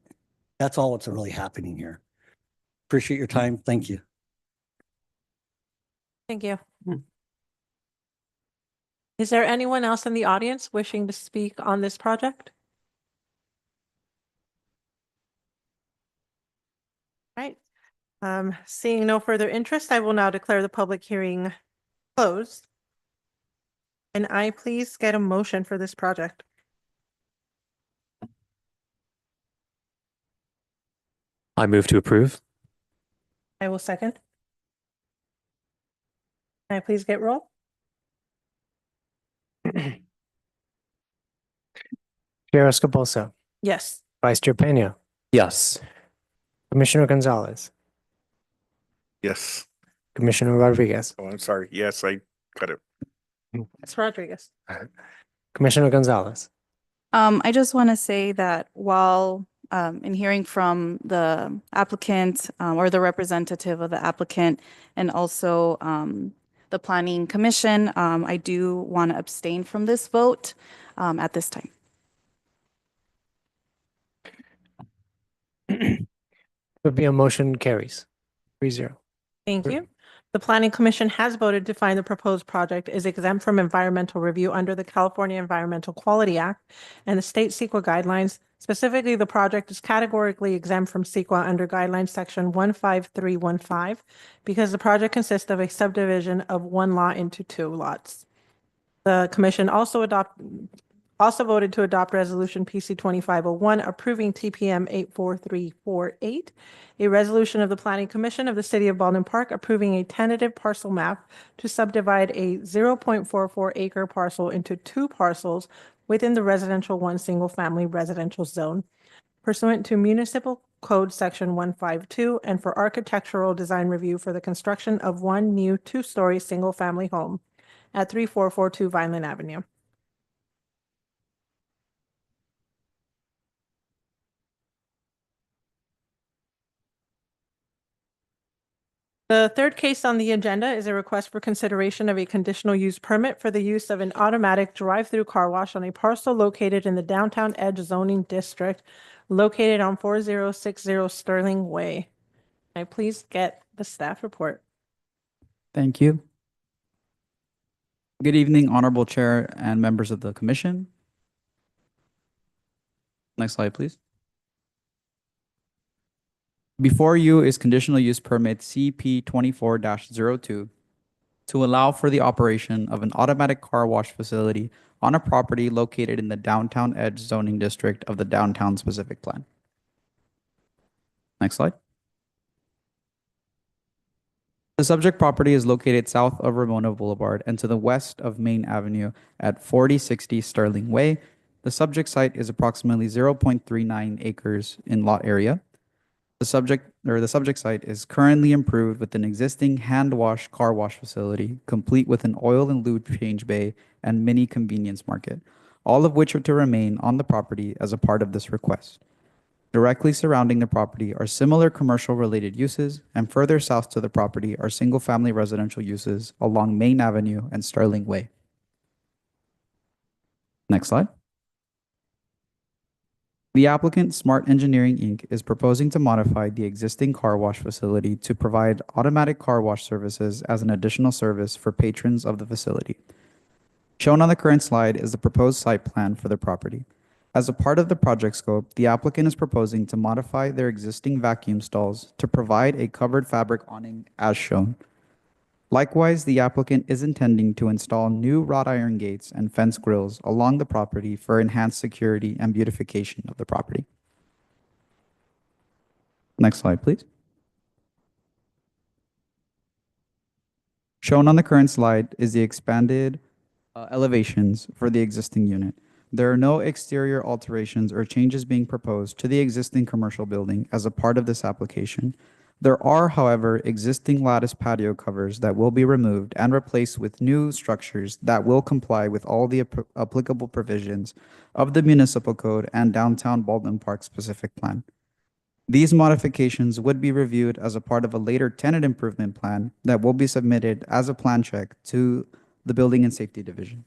That's all that's really happening here. Appreciate your time. Thank you. Thank you. Is there anyone else in the audience wishing to speak on this project? Right. Seeing no further interest, I will now declare the public hearing closed. And I please get a motion for this project. I move to approve. I will second. Can I please get roll? Chair Escobosa, Yes. Vice Chair Peña, Yes. Commissioner Gonzalez, Yes. Commissioner Rodriguez, Oh, I'm sorry. Yes, I got it. It's Rodriguez. Commissioner Gonzalez. I just want to say that while in hearing from the applicant or the representative of the applicant and also the Planning Commission, I do want to abstain from this vote at this time. Would be a motion carries 3-0. Thank you. The Planning Commission has voted to find the proposed project is exempt from environmental review under the California Environmental Quality Act and the state CEQA guidelines. Specifically, the project is categorically exempt from CEQA under guidelines section 15315 because the project consists of a subdivision of one lot into two lots. The commission also voted to adopt resolution PC 2501 approving TPM 84348, a resolution of the Planning Commission of the City of Baldwin Park approving a tentative parcel map to subdivide a 0.44 acre parcel into two parcels within the residential one single family residential zone pursuant to Municipal Code Section 152 and for architectural design review for the construction of one new two-story single family home at 3442 Vineland Avenue. The third case on the agenda is a request for consideration of a conditional use permit for the use of an automatic drive-through car wash on a parcel located in the Downtown Edge zoning district located on 4060 Sterling Way. Can I please get the staff report? Thank you. Good evening, Honorable Chair and members of the Commission. Next slide, please. Before you is conditional use permit CP 24-02 to allow for the operation of an automatic car wash facility on a property located in the Downtown Edge zoning district of the Downtown Specific Plan. Next slide. The subject property is located south of Ramona Boulevard and to the west of Main Avenue at 4060 Sterling Way. The subject site is approximately 0.39 acres in lot area. The subject site is currently improved with an existing hand wash car wash facility, complete with an oil and lube change bay and mini convenience market, all of which are to remain on the property as a part of this request. Directly surrounding the property are similar commercial related uses, and further south to the property are single family residential uses along Main Avenue and Sterling Way. Next slide. The applicant, Smart Engineering Inc., is proposing to modify the existing car wash facility to provide automatic car wash services as an additional service for patrons of the facility. Shown on the current slide is the proposed site plan for the property. As a part of the project scope, the applicant is proposing to modify their existing vacuum stalls to provide a covered fabric awning as shown. Likewise, the applicant is intending to install new wrought iron gates and fence grills along the property for enhanced security and beautification of the property. Next slide, please. Shown on the current slide is the expanded elevations for the existing unit. There are no exterior alterations or changes being proposed to the existing commercial building as a part of this application. There are, however, existing lattice patio covers that will be removed and replaced with new structures that will comply with all the applicable provisions of the municipal code and downtown Baldwin Park specific plan. These modifications would be reviewed as a part of a later tenant improvement plan that will be submitted as a plan check to the Building and Safety Division.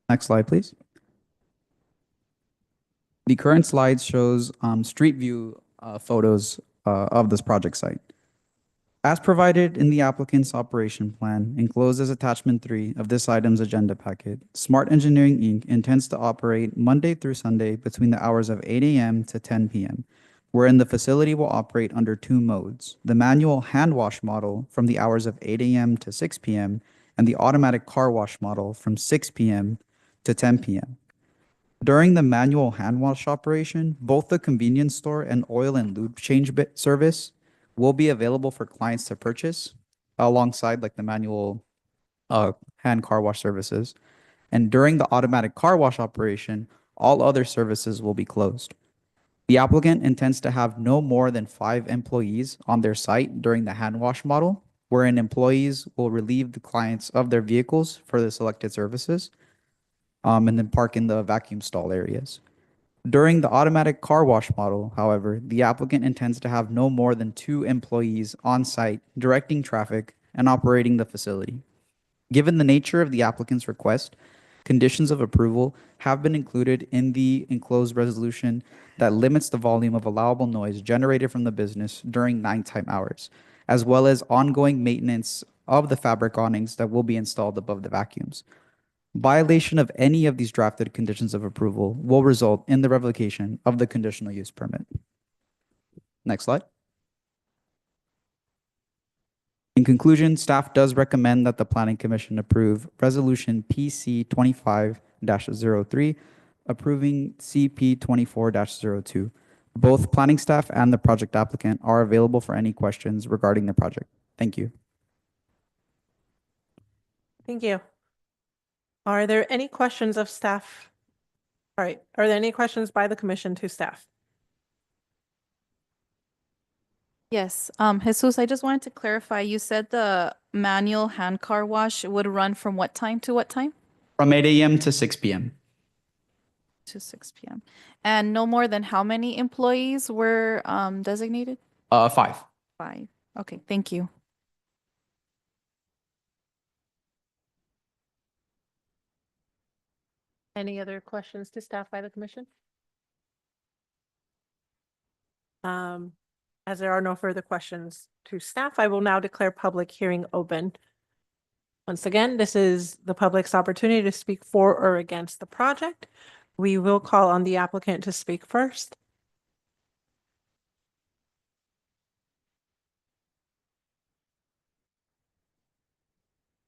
Next slide, please. The current slide shows street view photos of this project site. As provided in the applicant's operation plan, enclosed as attachment 3 of this item's agenda packet, Smart Engineering, Inc. intends to operate Monday through Sunday between the hours of 8 a.m. to 10 p.m., wherein the facility will operate under 2 modes: the manual hand wash model from the hours of 8 a.m. to 6 p.m., and the automatic car wash model from 6 p.m. to 10 p.m. During the manual hand wash operation, both the convenience store and oil and lube change service will be available for clients to purchase alongside like the manual hand car wash services. And during the automatic car wash operation, all other services will be closed. The applicant intends to have no more than 5 employees on their site during the hand wash model, wherein employees will relieve the clients of their vehicles for the selected services, and then park in the vacuum stall areas. During the automatic car wash model, however, the applicant intends to have no more than 2 employees on site directing traffic and operating the facility. Given the nature of the applicant's request, conditions of approval have been included in the enclosed resolution that limits the volume of allowable noise generated from the business during nighttime hours, as well as ongoing maintenance of the fabric awnings that will be installed above the vacuums. Violation of any of these drafted conditions of approval will result in the revocation of the conditional use permit. Next slide. In conclusion, staff does recommend that the Planning Commission approve Resolution PC 25-03, approving CP 24-02. Both planning staff and the project applicant are available for any questions regarding the project. Thank you. Thank you. Are there any questions of staff? All right, are there any questions by the commission to staff? Yes, Jesus, I just wanted to clarify, you said the manual hand car wash would run from what time to what time? From 8 a.m. to 6 p.m. To 6 p.m. And no more than how many employees were designated? 5. 5. Okay, thank you. Any other questions to staff by the commission? As there are no further questions to staff, I will now declare public hearing open. Once again, this is the public's opportunity to speak for or against the project. We will call on the applicant to speak first.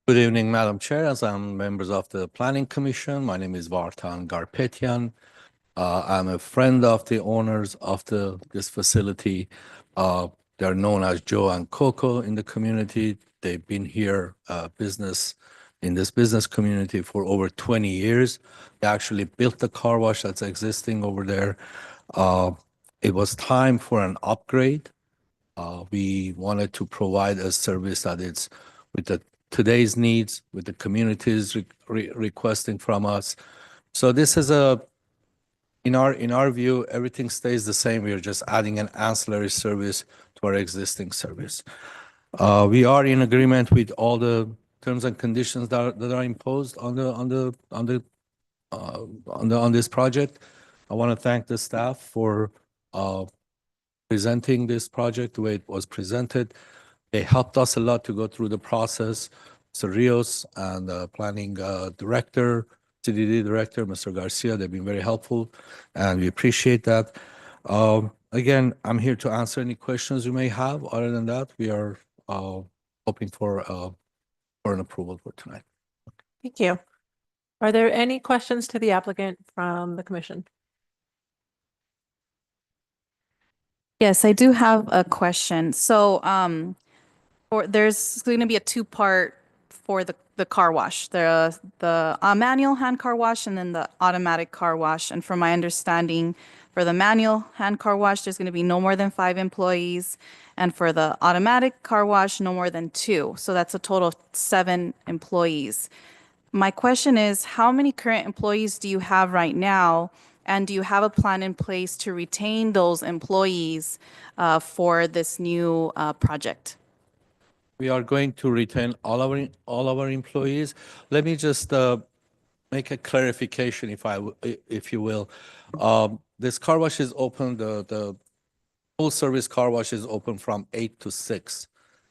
Good evening, Madam Chair, as I'm members of the Planning Commission. My name is Vartan Garpetian. I'm a friend of the owners of this facility. They're known as Joe and Coco in the community. They've been here in this business community for over 20 years. They actually built the car wash that's existing over there. It was time for an upgrade. We wanted to provide a service that is with today's needs, with the communities requesting from us. So this is in our view, everything stays the same. We are just adding an ancillary service to our existing service. We are in agreement with all the terms and conditions that are imposed on this project. I want to thank the staff for presenting this project the way it was presented. They helped us a lot to go through the process. Mr. Rios and the planning director, CDD director, Mr. Garcia, they've been very helpful, and we appreciate that. Again, I'm here to answer any questions you may have. Other than that, we are hoping for an approval for tonight. Thank you. Are there any questions to the applicant from the commission? Yes, I do have a question. So there's going to be a 2-part for the car wash, the manual hand car wash and then the automatic car wash. And from my understanding, for the manual hand car wash, there's going to be no more than 5 employees. And for the automatic car wash, no more than 2. So that's a total of 7 employees. My question is, how many current employees do you have right now? And do you have a plan in place to retain those employees for this new project? We are going to retain all our employees. Let me just make a clarification, if you will. This car wash is open. The full service car wash is open from 8 to 6,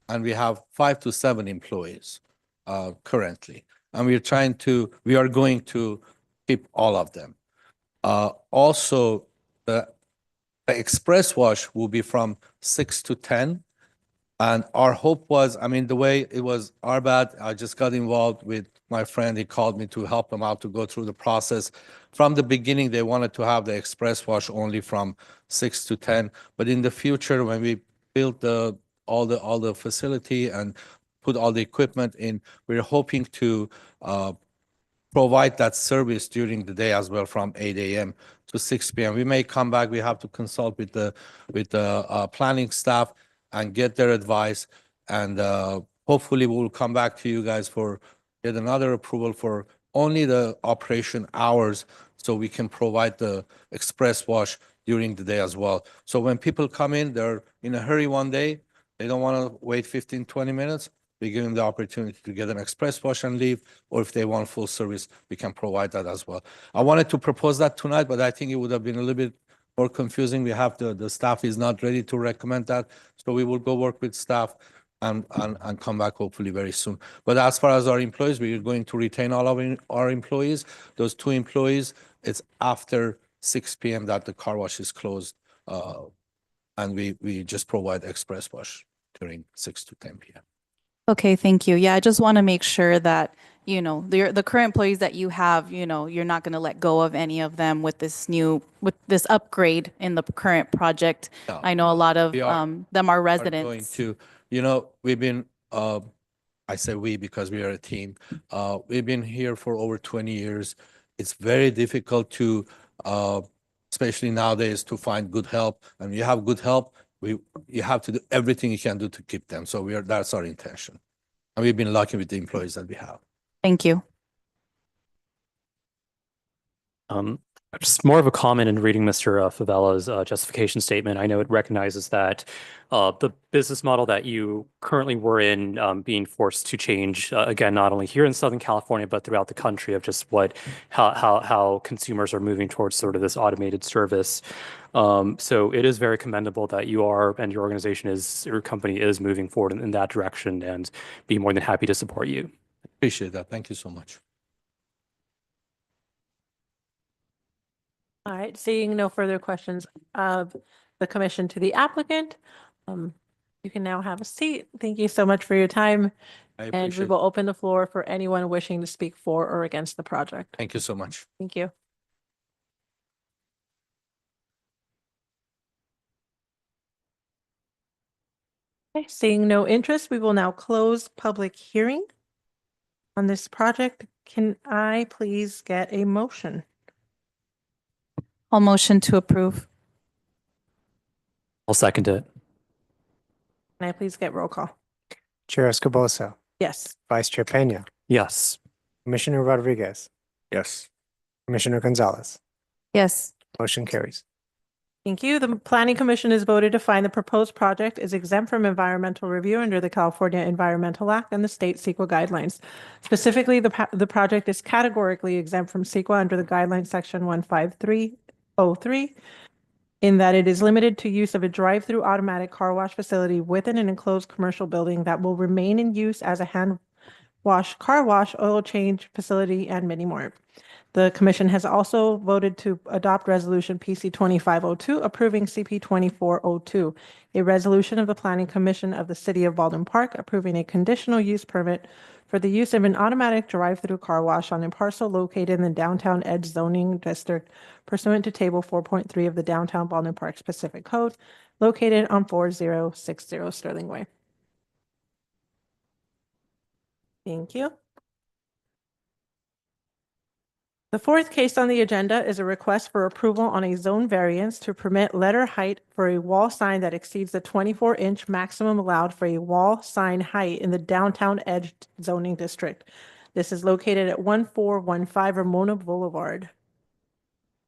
and we have 5 to 7 employees currently, and we are going to keep all of them. Also, the express wash will be from 6 to 10. And our hope was, I mean, the way it was our bad, I just got involved with my friend. He called me to help him out to go through the process. From the beginning, they wanted to have the express wash only from 6 to 10. But in the future, when we build all the facility and put all the equipment in, we're hoping to provide that service during the day as well, from 8 a.m. to 6 p.m. We may come back. We have to consult with the planning staff and get their advice, and hopefully we'll come back to you guys for yet another approval for only the operation hours, so we can provide the express wash during the day as well. So when people come in, they're in a hurry one day, they don't want to wait 15, 20 minutes, we give them the opportunity to get an express wash and leave, or if they want full service, we can provide that as well. I wanted to propose that tonight, but I think it would have been a little bit more confusing. We have the staff is not ready to recommend that. So we will go work with staff and come back hopefully very soon. But as far as our employees, we are going to retain all of our employees. Those 2 employees, it's after 6 p.m. that the car wash is closed. And we just provide express wash during 6 to 10 p.m. Okay, thank you. Yeah, I just want to make sure that, you know, the current employees that you have, you know, you're not going to let go of any of them with this upgrade in the current project. No, I know a lot of we are- them are Are going residents. to, we've been, I say we because we are a team. We've been here for over 20 years. It's very difficult to, especially nowadays, to find good help. And you have good help, you have to do everything you can do to keep them. So that's our intention. And we've been lucky with the employees that we have. Thank you. Just more of a comment in reading Mr. Favella's justification statement. I know it recognizes that the business model that you currently were in being forced to change, again, not only here in Southern California, but throughout the country, of just how consumers are moving towards sort of this automated service. So it is very commendable that you are, and your organization your company is moving forward in that direction, and be more than happy to support you. Appreciate that. Thank you so much. All right, seeing no further questions of the commission to the applicant, you can now have a seat. Thank you so much for your time. I And we appreciate will open the floor for anyone wishing to speak for or against the project. Thank you so much. Thank you. Okay, seeing no interest, we will now close public hearing on this project. Can I please get a motion? I'll motion to approve. I'll second it. Can I please get roll call? Chair Escobosa, Yes. Vice Chair Peña, Yes. Commissioner Rodriguez, Yes. Commissioner Gonzalez. Yes. Motion carries. Thank you. The Planning Commission has voted to find the proposed project is exempt from environmental review under the California Environmental Act and the state CEQA guidelines. Specifically, the project is categorically exempt from CEQA under the guidelines section 15303, in that it is limited to use of a drive-through automatic car wash facility within an enclosed commercial building that will remain in use as a hand wash, car wash, oil change facility, and many more. The commission has also voted to adopt resolution PC 2502 approving CP 2402, a resolution of the Planning Commission of the City of Baldwin Park approving a conditional use permit for the use of an automatic drive-through car wash on a parcel located in the Downtown Edge zoning district pursuant to table 4.3 of the Downtown Baldwin Park Specific Code located on 4060 Sterling Way. Thank you. The fourth case on the agenda is a request for approval on a zone variance to permit letter height for a wall sign that exceeds the 24-inch maximum allowed for a wall sign height in the Downtown Edge zoning district. This is located at 1415 Ramona Boulevard.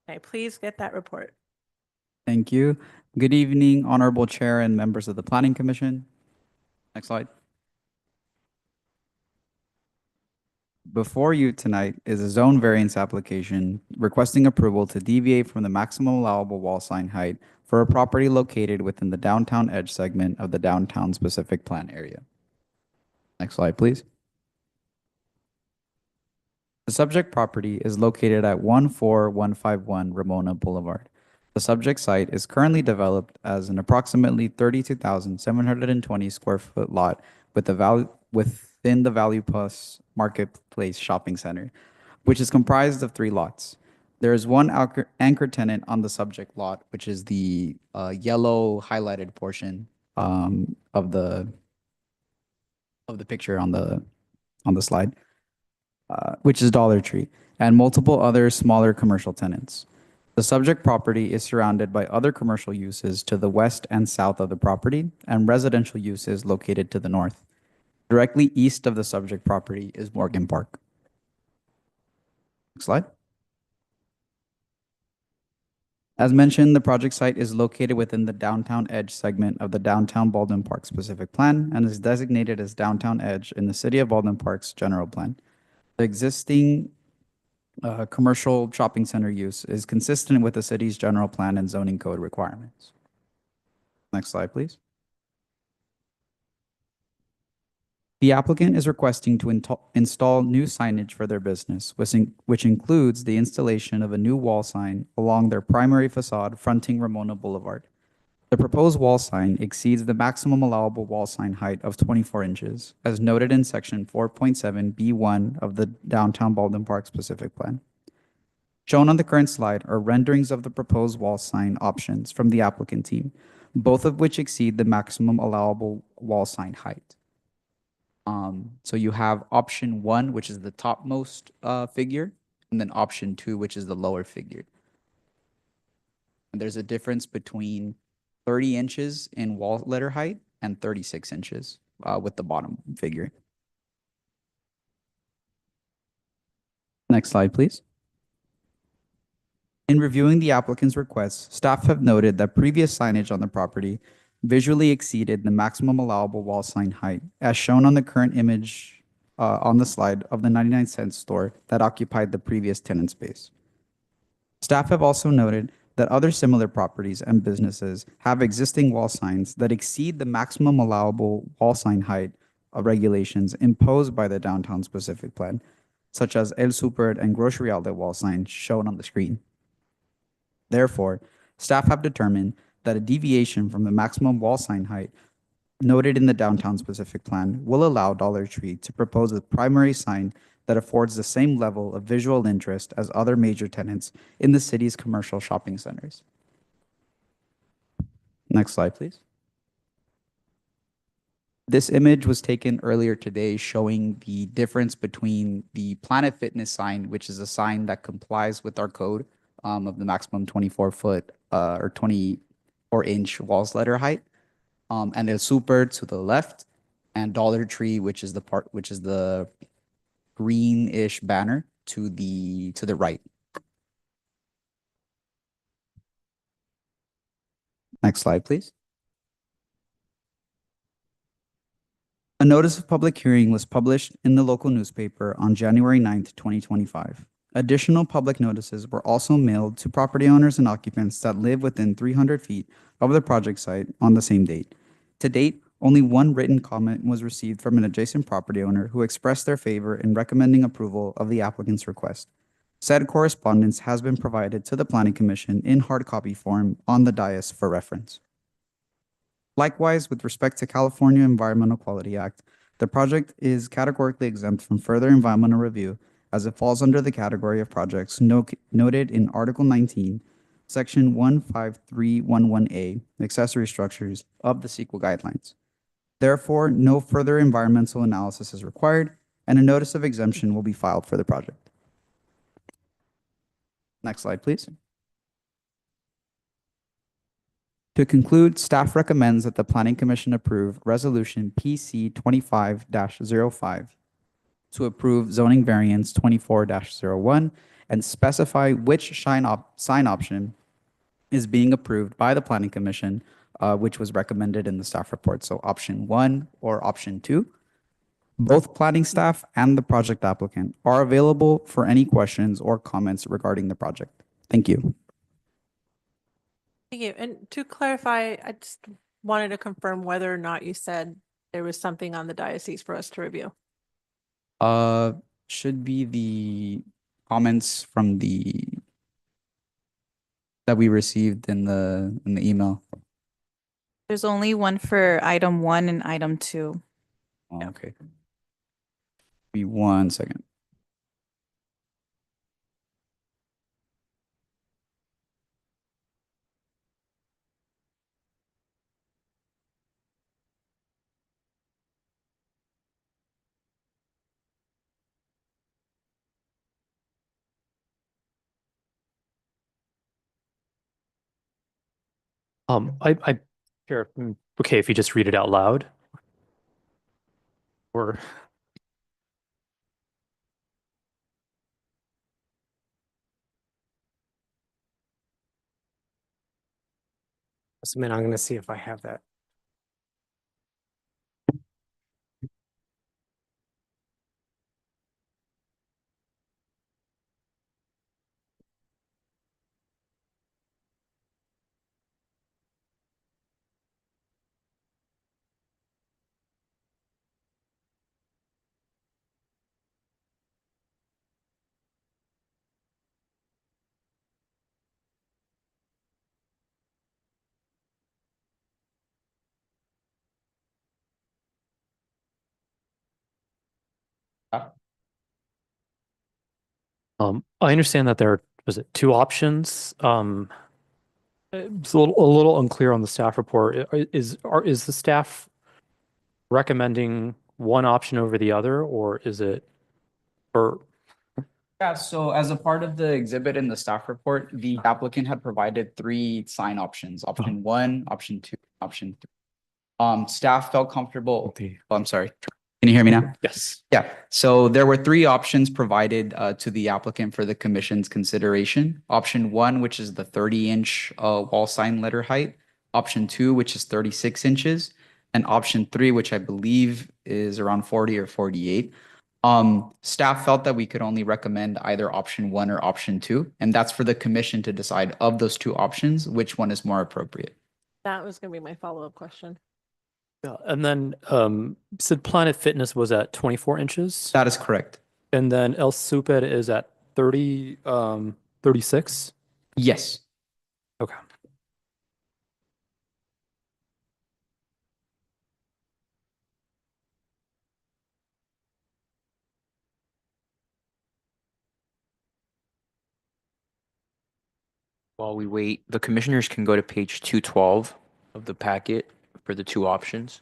Okay, please get that report. Thank you. Good evening, Honorable Chair and members of the Planning Commission. Next slide. Before you tonight is a zone variance application requesting approval to deviate from the maximum allowable wall sign height for a property located within the downtown edge segment of the downtown specific plan area. Next slide, please. The subject property is located at 14151 Ramona Boulevard. The subject site is currently developed as an approximately 32,720 square foot lot with the value within the Value Plus Marketplace Shopping Center, which is comprised of 3 lots. There is one anchor tenant on the subject lot, which is the yellow highlighted portion of the picture on the slide, which is Dollar Tree, and multiple other smaller commercial tenants. The subject property is surrounded by other commercial uses to the west and south of the property and residential uses located to the north. Directly east of the subject property is Morgan Park. Next slide. As mentioned, the project site is located within the downtown edge segment of the downtown Baldwin Park specific plan and is designated as downtown edge in the city of Baldwin Park's general plan. The existing commercial shopping center use is consistent with the city's general plan and zoning code requirements. Next slide, please. The applicant is requesting to install new signage for their business, which includes the installation of a new wall sign along their primary facade fronting Ramona Boulevard. The proposed wall sign exceeds the maximum allowable wall sign height of 24 inches, as noted in section 4.7B1 of the downtown Baldwin Park specific plan. Shown on the current slide are renderings of the proposed wall sign options from the applicant team, both of which exceed the maximum allowable wall sign height. So you have option 1, which is the topmost figure, and then option 2, which is the lower figure. And there's a difference between 30 inches in wall letter height and 36 inches with the bottom figure. Next slide, please. In reviewing the applicant's requests, staff have noted that previous signage on the property visually exceeded the maximum allowable wall sign height, as shown on the current image on the slide of the 99-cent store that occupied the previous tenant space. Staff have also noted that other similar properties and businesses have existing wall signs that exceed the maximum allowable wall sign height of regulations imposed by the downtown specific plan, such as El Super and Grocery Outlet wall signs shown on the screen. Therefore, staff have determined that a deviation from the maximum wall sign height noted in the downtown specific plan will allow Dollar Tree to propose a primary sign that affords the same level of visual interest as other major tenants in the city's commercial shopping centers. Next slide, please. This image was taken earlier today showing the difference between the Planet Fitness sign, which is a sign that complies with our code of the maximum 24-foot or 24-inch walls letter height, and El Super to the left, and Dollar Tree, which is the greenish banner to the right. Next slide, please. A notice of public hearing was published in the local newspaper on January 9th, 2025. Additional public notices were also mailed to property owners and occupants that live within 300 feet of the project site on the same date. To date, only one written comment was received from an adjacent property owner who expressed their favor in recommending approval of the applicant's request. Said correspondence has been provided to the Planning Commission in hard copy form on the dais for reference. Likewise, with respect to California Environmental Quality Act, the project is categorically exempt from further environmental review as it falls under the category of projects noted in Article 19, Section 15311A, accessory structures of the CEQA guidelines. Therefore, no further environmental analysis is required, and a notice of exemption will be filed for the project. Next slide, please. To conclude, staff recommends that the Planning Commission approve Resolution PC 25-05 to approve zoning variance 24-01 and specify which sign option is being approved by the Planning Commission, which was recommended in the staff report. So option 1 or option 2. Both planning staff and the project applicant are available for any questions or comments regarding the project. Thank you. Thank you. And to clarify, I just wanted to confirm whether or not you said there was something on the diocese for us to review. Should be the comments from that we received in the email. There's only one for item 1 and item 2. Oh, okay. Be 1 second. I sure. Okay, if you just read it out loud. Or Just a minute, I'm going to see if I have that. I understand that there was it 2 options. It's a little unclear on the staff report. Is the staff recommending one option over the other, or is it, or Yeah, so as a part of the exhibit in the staff report, the applicant had provided 3 sign options, option 1, option 2, option 3. Staff felt comfortable. Oh, I'm sorry. Can you hear me now? yes? Yeah, so there were 3 options provided to the applicant for the commission's consideration. Option 1, which is the 30-inch wall sign letter height. Option 2, which is 36 inches. And option 3, which I believe is around 40 or 48. Staff felt that we could only recommend either option 1 or option 2, and that's for the commission to decide of those 2 options, which one is more appropriate. That was going to be my follow-up question. Yeah, and then said Planet Fitness was at 24 inches, That is correct. and then El Super is at 36. Yes. Okay. While we wait, the commissioners can go to page 212 of the packet for the 2 options.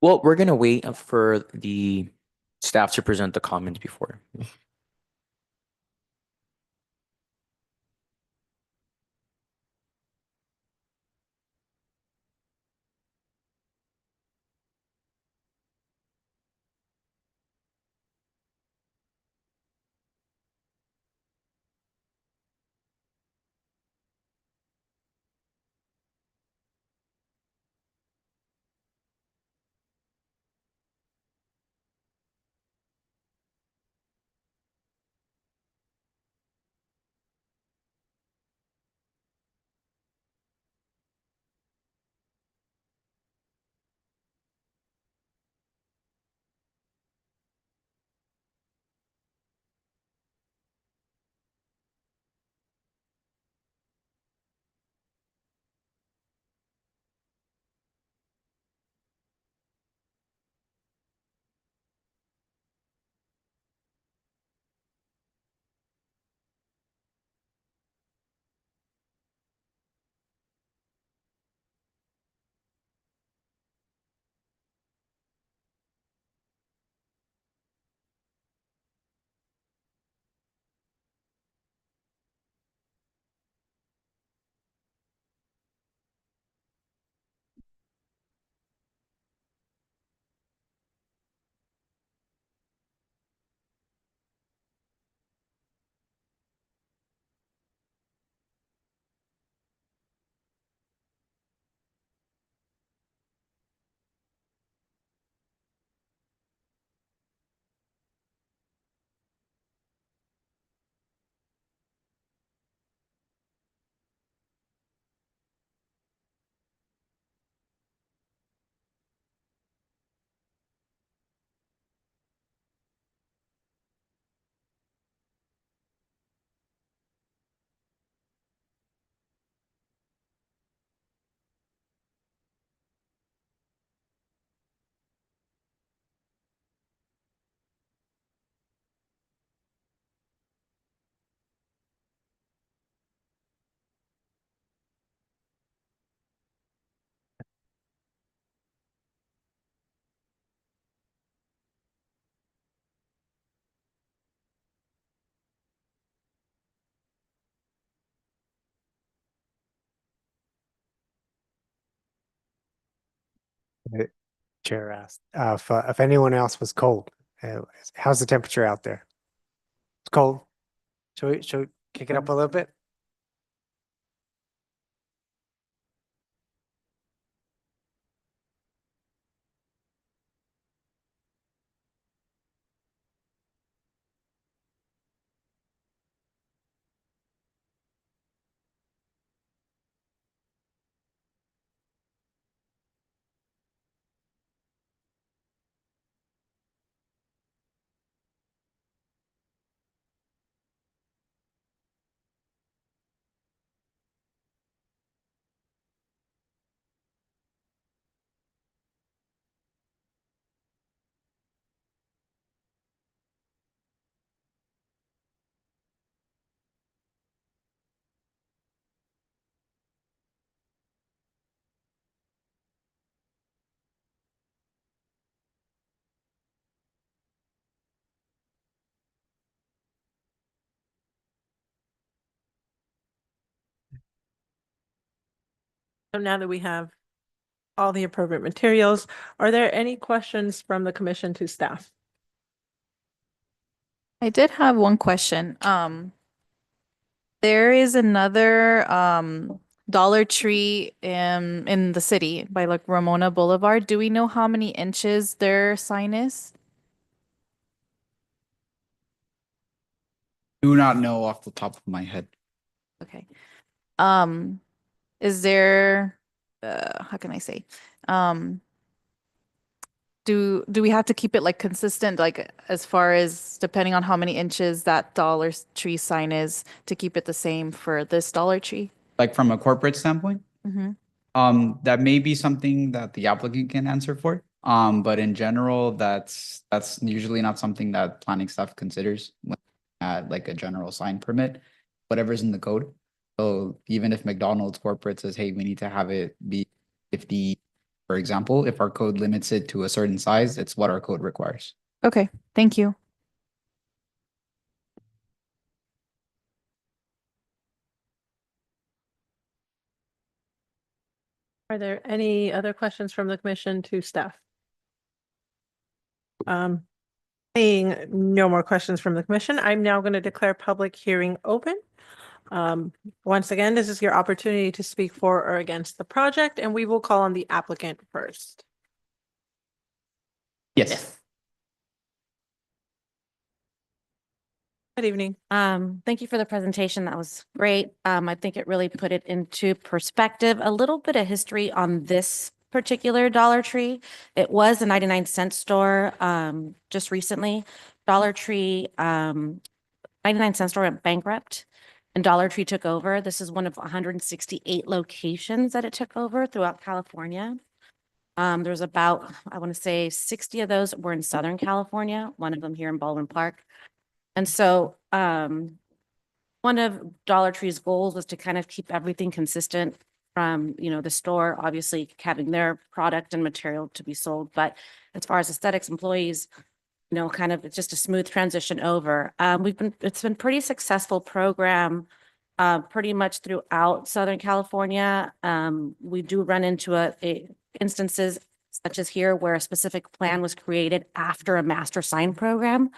Well, we're gonna wait for the staff to present the comments before. Chair asked, if anyone else was cold. How's the temperature out there? It's cold. Should we kick it up a little bit? So now that we have all the appropriate materials, are there any questions from the commission to staff? I did have one question. There is another Dollar Tree in the city by like Ramona Boulevard. Do we know how many inches their sign is? Do not know off the top of my head. Okay. Is there how can I say? Do we have to keep it like consistent, like as far as depending on how many inches that Dollar Tree sign is to keep it the same for this Dollar Tree? Like from a corporate standpoint, Mm-hmm. that may be something that the applicant can answer for. But in general, that's usually not something that planning staff considers when at like a general sign permit, whatever's in the code. So even if McDonald's corporate says, hey, we need to have it be 50, for example, if our code limits it to a certain size, it's what our code requires. Okay, thank you. Are there any other questions from the commission to staff? Seeing no more questions from the commission, I'm now going to declare public hearing open. Once again, this is your opportunity to speak for or against the project, and we will call on the applicant first. Yes. Good evening. Thank you for the presentation. That was great. I think it really put it into perspective. A little bit of history on this particular Dollar Tree. It was a 99-cent store just recently. Dollar Tree, 99-cent store went bankrupt and Dollar Tree took over. This is one of 168 locations that it took over throughout California. There's about, I want to say 60 of those were in Southern California, one of them here in Baldwin Park. And so one of Dollar Tree's goals was to kind of keep everything consistent from, the store, obviously having their product and material to be sold. But as far as aesthetics, employees, kind of it's just a smooth transition over. It's been pretty successful program pretty much throughout Southern California. We do run into instances such as here where a specific plan was created after a master sign program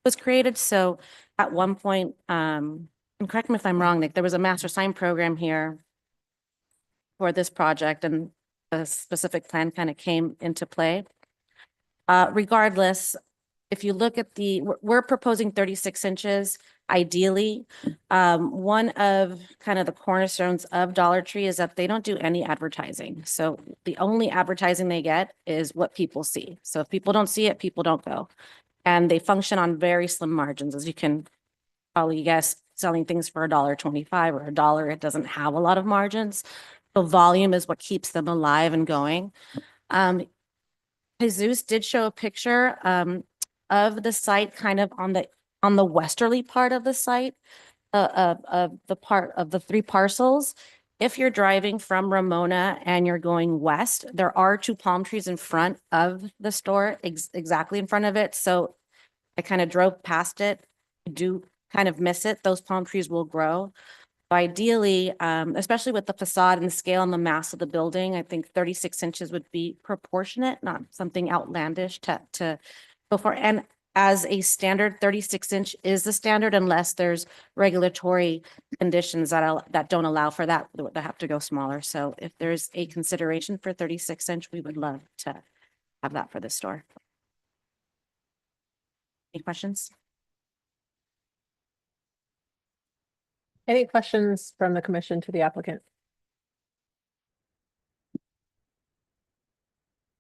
was created. So at one point, and correct me if I'm wrong, Nick, there was a master sign program here for this project and a specific plan kind of came into play. Regardless, if you look at we're proposing 36 inches. Ideally, one of kind of the cornerstones of Dollar Tree is that they don't do any advertising. So the only advertising they get is what people see. So if people don't see it, people don't go. And they function on very slim margins, as you can probably guess, selling things for $1.25 or $1, it doesn't have a lot of margins. The volume is what keeps them alive and going. Jesus did show a picture of the site kind of on the westerly part of the site, of the part of the 3 parcels. If you're driving from Ramona and you're going west, there are 2 palm trees in front of the store, exactly in front of it. So I kind of drove past it. I do kind of miss it. Those palm trees will grow. Ideally, especially with the facade and the scale and the mass of the building, I think 36 inches would be proportionate, not something outlandish to go for. And as a standard, 36-inch is the standard unless there's regulatory conditions that don't allow for that have to go smaller. So if there's a consideration for 36-inch, we would love to have that for the store. Any questions? Any questions from the commission to the applicant?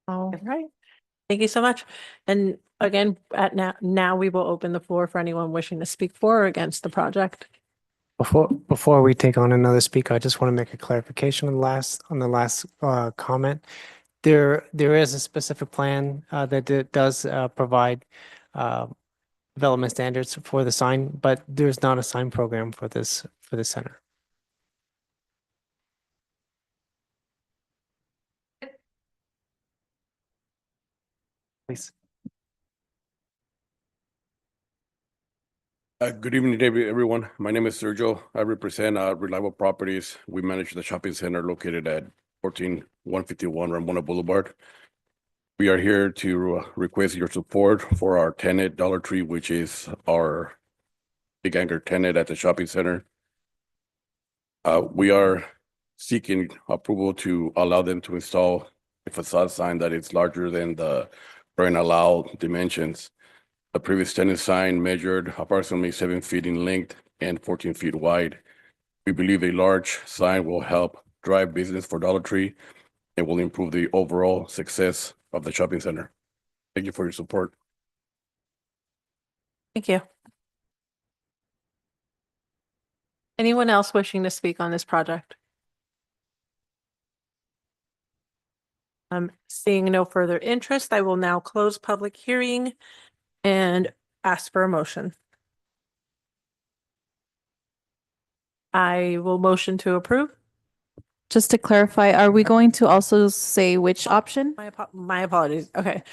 All right. Thank you so much. And again, now we will open the floor for anyone wishing to speak for or against the project. Before we take on another speaker, I just want to make a clarification on the last comment. There is a specific plan that does provide development standards for the sign, but there's not a sign program for this center. Please. Good evening, everyone. My name is Sergio. I represent Reliable Properties. We manage the shopping center located at 14151 Ramona Boulevard. We are here to request your support for our tenant, Dollar Tree, which is our big anchor tenant at the shopping center. We are seeking approval to allow them to install a facade sign that is larger than the current allowed dimensions. The previous tenant sign measured approximately 7 feet in length and 14 feet wide. We believe a large sign will help drive business for Dollar Tree and will improve the overall success of the shopping center. Thank you for your support. Thank you. Anyone else wishing to speak on this project? Seeing no further interest, I will now close public hearing and ask for a motion. I will motion to approve. Just to clarify, are we going to also say which option? My apologies. Okay.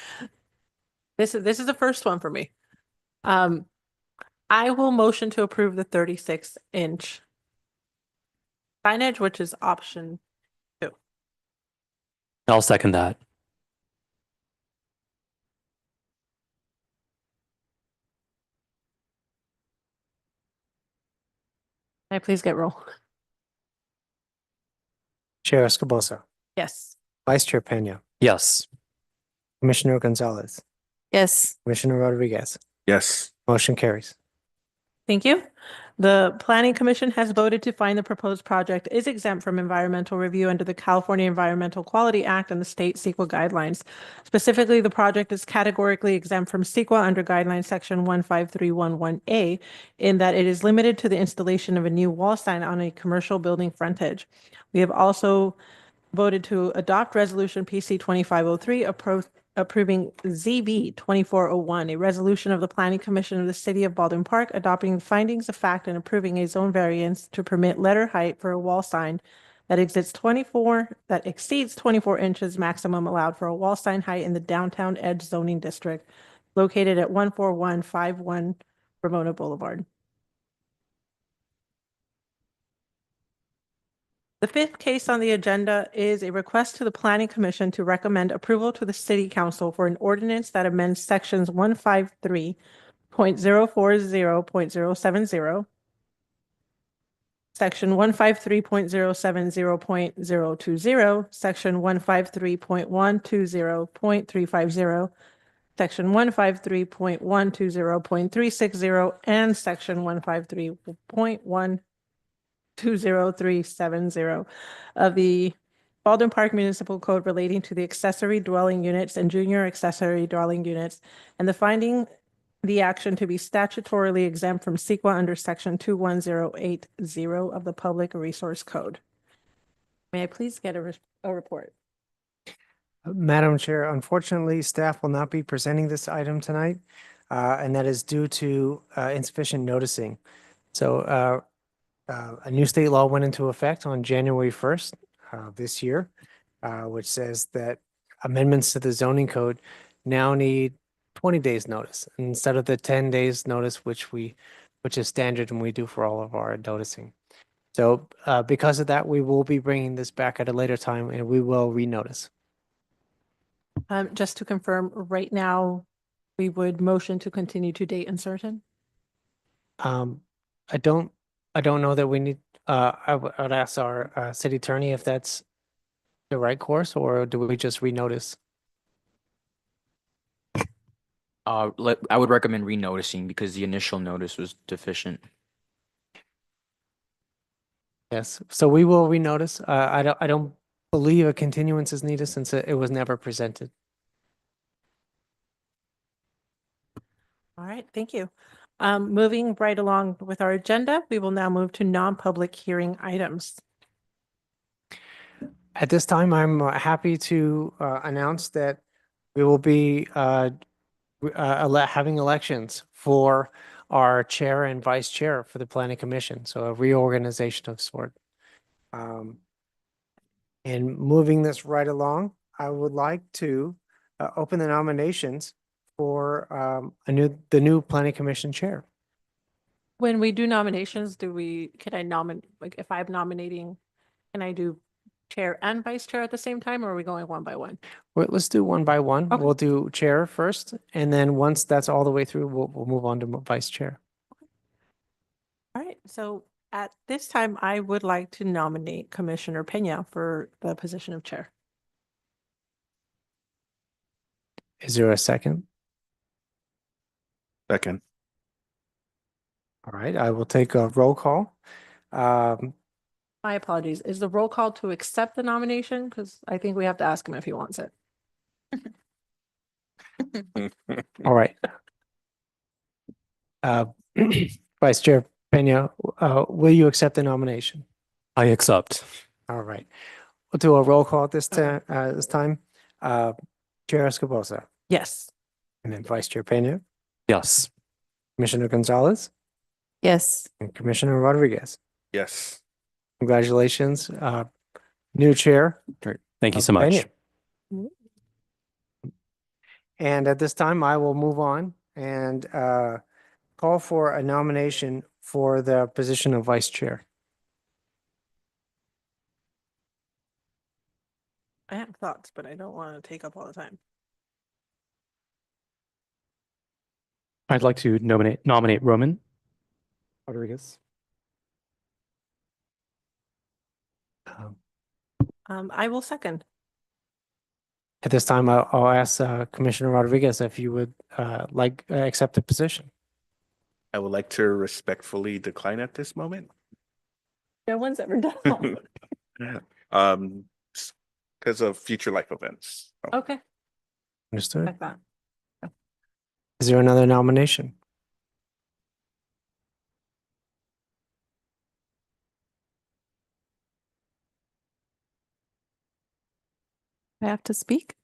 This is the first one for me. I will motion to approve the 36-inch signage, which is option 2. I'll second that. Can I please get roll? Chair Escobosa, Yes. Vice Chair Peña, Yes. Commissioner Gonzalez, Yes. Commissioner Rodriguez. Yes. Motion carries. Thank you. The Planning Commission has voted to find the proposed project is exempt from environmental review under the California Environmental Quality Act and the state CEQA guidelines. Specifically, the project is categorically exempt from CEQA under guideline section 15311A in that it is limited to the installation of a new wall sign on a commercial building frontage. We have also voted to adopt resolution PC 2503 approving ZB 2401, a resolution of the Planning Commission of the City of Baldwin Park adopting findings of fact and approving a zone variance to permit letter height for a wall sign that exceeds 24 inches maximum allowed for a wall sign height in the downtown edge zoning district located at 14151 Ramona Boulevard. The 5th case on the agenda is a request to the Planning Commission to recommend approval to the City Council for an ordinance that amends sections 153.040.070, section 153.070.020, section 153.120.350, section 153.120.360, and section 153.120.370 of the Baldwin Park Municipal Code relating to the accessory dwelling units and junior accessory dwelling units, and the finding the action to be statutorily exempt from CEQA under section 21080 of the Public Resource Code. May I please get a report? Madam Chair, unfortunately, staff will not be presenting this item tonight, and that is due to insufficient noticing. So a new state law went into effect on January 1st this year, which says that amendments to the zoning code now need 20 days notice instead of the 10 days notice, which is standard and we do for all of our noticing. So because of that, we will be bringing this back at a later time and we will renotice. Just to confirm, right now, we would motion to continue to date uncertain. I don't know that we need, I would ask our city attorney if that's the right course, or do we just renotice? I would recommend renoticing because the initial notice was deficient. Yes, so we will renotice. I don't believe a continuance is needed since it was never presented. All right, thank you. Moving right along with our agenda, we will now move to non-public hearing items. At this time, I'm happy to announce that we will be having elections for our chair and vice chair for the planning commission, so a reorganization of sort. And moving this right along, I would like to open the nominations for the new planning commission chair. When we do nominations, can I nominate, like if I'm nominating, can I do chair and vice chair at the same time, or are we going one by one? Well, let's do one by one. Okay. We'll do chair first, and then once that's all the way through, we'll move on to vice chair. All right, so at this time, I would like to nominate Commissioner Pena for the position of chair. Is there a second? Second. All right, I will take a roll call. My apologies. Is the roll call to accept the nomination? Because I think we have to ask him if he wants it. All right. Vice Chair Pena, will you accept the nomination? I accept. All right. We'll do a roll call at this time. Chair Escobosa, Yes. and then Vice Chair Pena, Yes. Commissioner Gonzalez, Yes. and Commissioner Rodriguez. Yes. Congratulations, new chair. Great. Thank you so much. Pena. And at this time, I will move on and call for a nomination for the position of vice chair. I have thoughts, but I don't want to take up all the time. I'd like to nominate Roman Rodriguez. I will second. At this time, I'll ask Commissioner Rodriguez if you would accept the position. I would like to respectfully decline at this moment. No one's ever done. Because of future life events. So, Okay. Understood. Like that. Is there another nomination? I have to speak?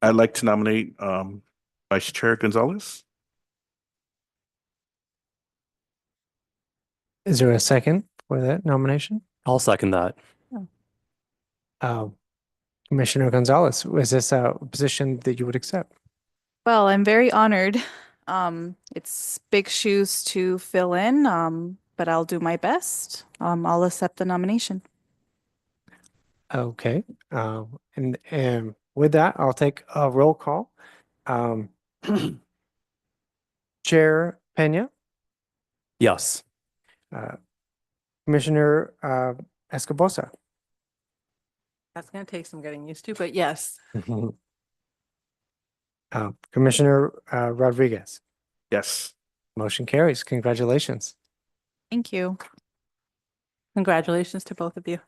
I'd like to nominate Vice Chair Gonzalez. Is there a second for that nomination? I'll second that. Commissioner Gonzalez, is this a position that you would accept? Well, I'm very honored. It's big shoes to fill in, but I'll do my best. I'll accept the nomination. Okay, and with that, I'll take a roll call. Chair Pena, Yes. Commissioner Escobosa. That's going to take some getting used to, but yes. Commissioner Rodriguez. Yes. Motion carries. Congratulations. Thank you. Congratulations to both of you.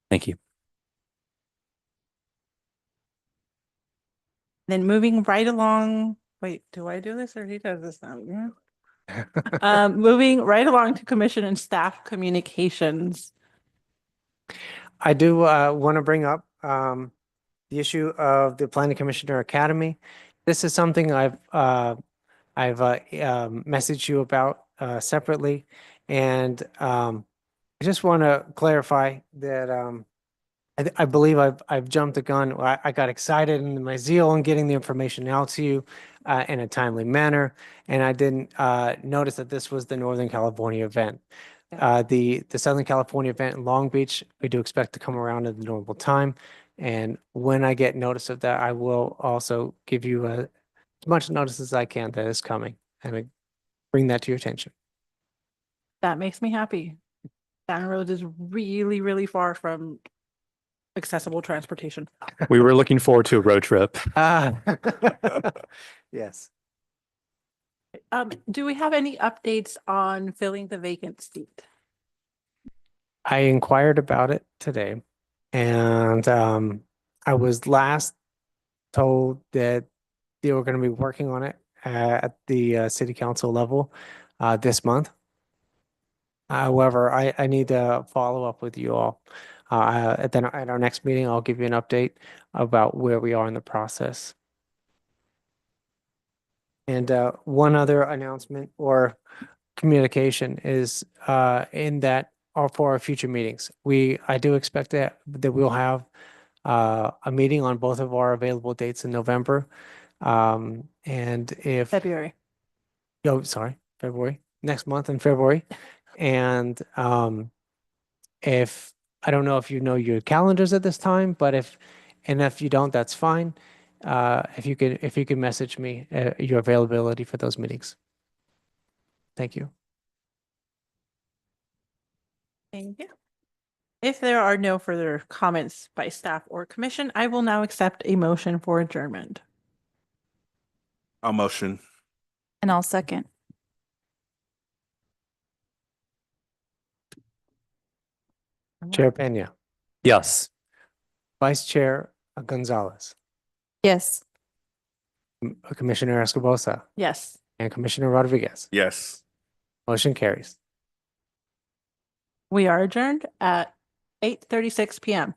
Thank you. Then moving right along, wait, do I do this or he does this now? Moving right along to commission and staff communications. I do want to bring up the issue of the Planning Commissioner Academy. This is something I've messaged you about separately, and I just want to clarify that I believe I've jumped the gun. I got excited in my zeal in getting the information out to you. in a timely manner. And I didn't notice that this was the Northern California event. The Southern California event in Long Beach, we do expect to come around at the normal time. And when I get notice of that, I will also give you as much notice as I can that is coming and I bring that to your attention. That makes me happy. Baton Rouge is really, really far from accessible transportation. We were looking forward to a road trip. Yes. Do we have any updates on filling the vacant seat? I inquired about it today and I was last told that they were going to be working on it at the city council level this month. However, I need to follow up with you all. Then at our next meeting, I'll give you an update about where we are in the process. And one other announcement or communication is in that or for our future meetings. I do expect that we'll have a meeting on both of our available dates in November. And if February. Oh, sorry, February, next month in February. And if I don't know if you know your calendars at this time, but if you don't, that's fine. If you could message me your availability for those meetings. Thank you. Thank you. If there are no further comments by staff or commission, I will now accept a motion for adjournment. I'll motion. And I'll second. Chair Pena, Yes. Vice Chair Gonzalez, Yes. Commissioner Escobosa, Yes. and Commissioner Rodriguez. Yes. Motion carries. We are adjourned at 8:36 p.m.